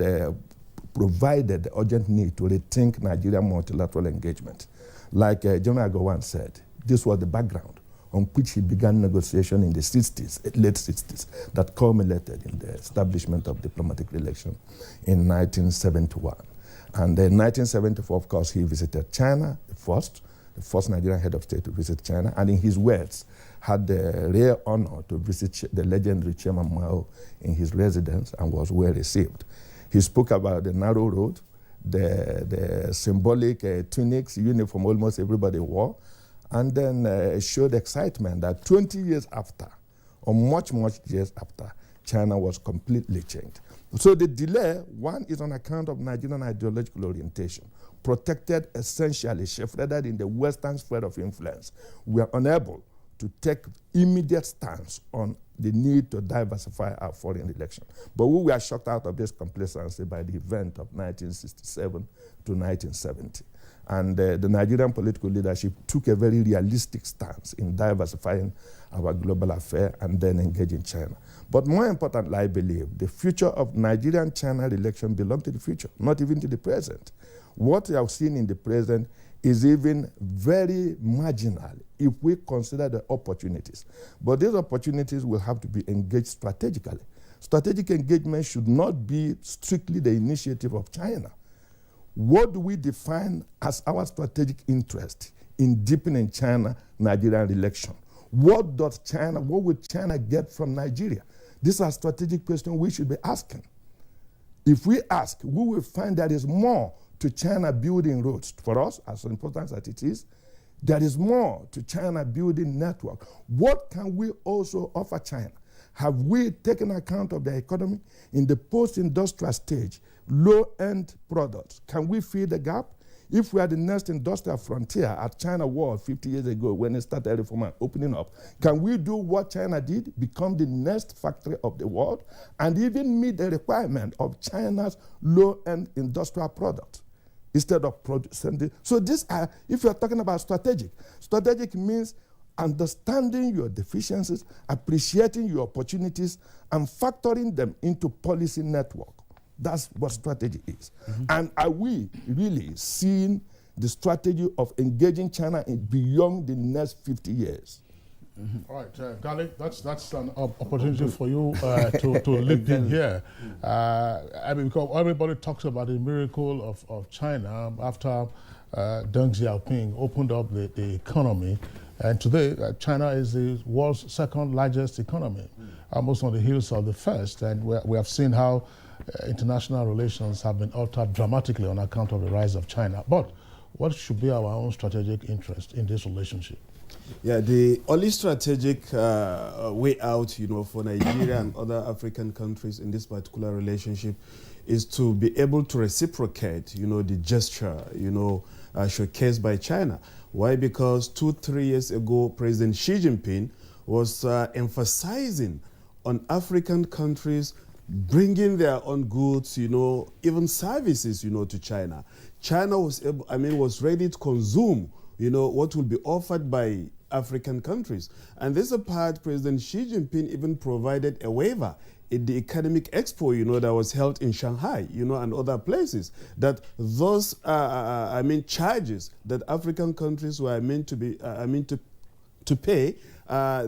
provided the urgent need to rethink Nigerian multilateral engagement. Like General Gowon said, this was the background on which he began negotiation in the 60s, late 60s, that culminated in the establishment of diplomatic relations in 1971. And in 1974, of course, he visited China, the first Nigerian head of state to visit China, and in his words, had the rare honor to visit the legendary Chairman Mao in his residence and was well received. He spoke about the narrow road, the symbolic tunics, uniform almost everybody wore, and then showed excitement that 20 years after, or much years after, China was completely changed. So the delay, one is on account of Nigerian ideological orientation, protected essentially, shrouded in the Western sphere of influence. We are unable to take immediate stance on the need to diversify our foreign relations. But we were shocked out of this complacency by the event of 1967 to 1970. And the Nigerian political leadership took a very realistic stance in diversifying our global affair and then engaging China. But more importantly, I believe, the future of Nigerian-China relations belong to the future, not even to the present. What we have seen in the present is even very marginal if we consider the opportunities. But these opportunities will have to be engaged strategically. Strategic engagement should not be strictly the initiative of China. What do we define as our strategic interest in deepening China-Nigerian relations? What will China get from Nigeria? These are strategic questions we should be asking. If we ask, we will find there is more to China building roads. For us, as important as it is, there is more to China building network. What can we also offer China? Have we taken account of the economy in the post-industrial stage? Low-end products. Can we fill the gap? If we are the next industrial frontier at China was 50 years ago when it started reform and opening up, can we do what China did, become the next factory of the world, and even meet the requirement of China's low-end industrial product instead of producing? So this, if you're talking about strategic means understanding your deficiencies, appreciating your opportunities, and factoring them into policy network. That's what strategy is. And are we really seeing the strategy of engaging China beyond the next 50 years? All right, Gali, that's an opportunity for you to leap in here. I mean, because everybody talks about the miracle of China after Deng Xiaoping opened up the economy. And today, China is the world's second largest economy, almost on the heels of the first. And we have seen how international relations have been altered dramatically on account of the rise of China. But what should be our own strategic interest in this relationship? Yeah, the only strategic way out, for Nigeria and other African countries in this particular relationship is to be able to reciprocate, the gesture, showcased by China. Why? Because 2-3 years ago, President Xi Jinping was emphasizing on African countries bringing their own goods, even services, to China. China was ready to consume, what will be offered by African countries. And this part, President Xi Jinping even provided a waiver in the economic expo, that was held in Shanghai, and other places, that those, charges that African countries were meant to pay,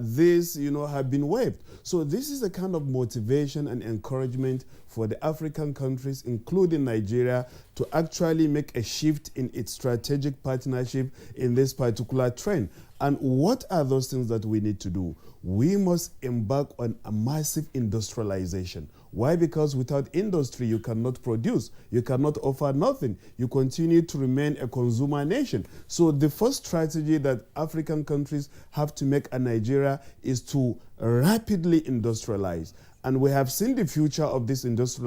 these, have been waived. So this is a kind of motivation and encouragement for the African countries, including Nigeria, to actually make a shift in its strategic partnership in this particular trend. And what are those things that we need to do? We must embark on a massive industrialization. Why? Because without industry, you cannot produce. You cannot offer nothing. You continue to remain a consumer nation. So the first strategy that African countries have to make at Nigeria is to rapidly industrialize. And we have seen the future of this industrial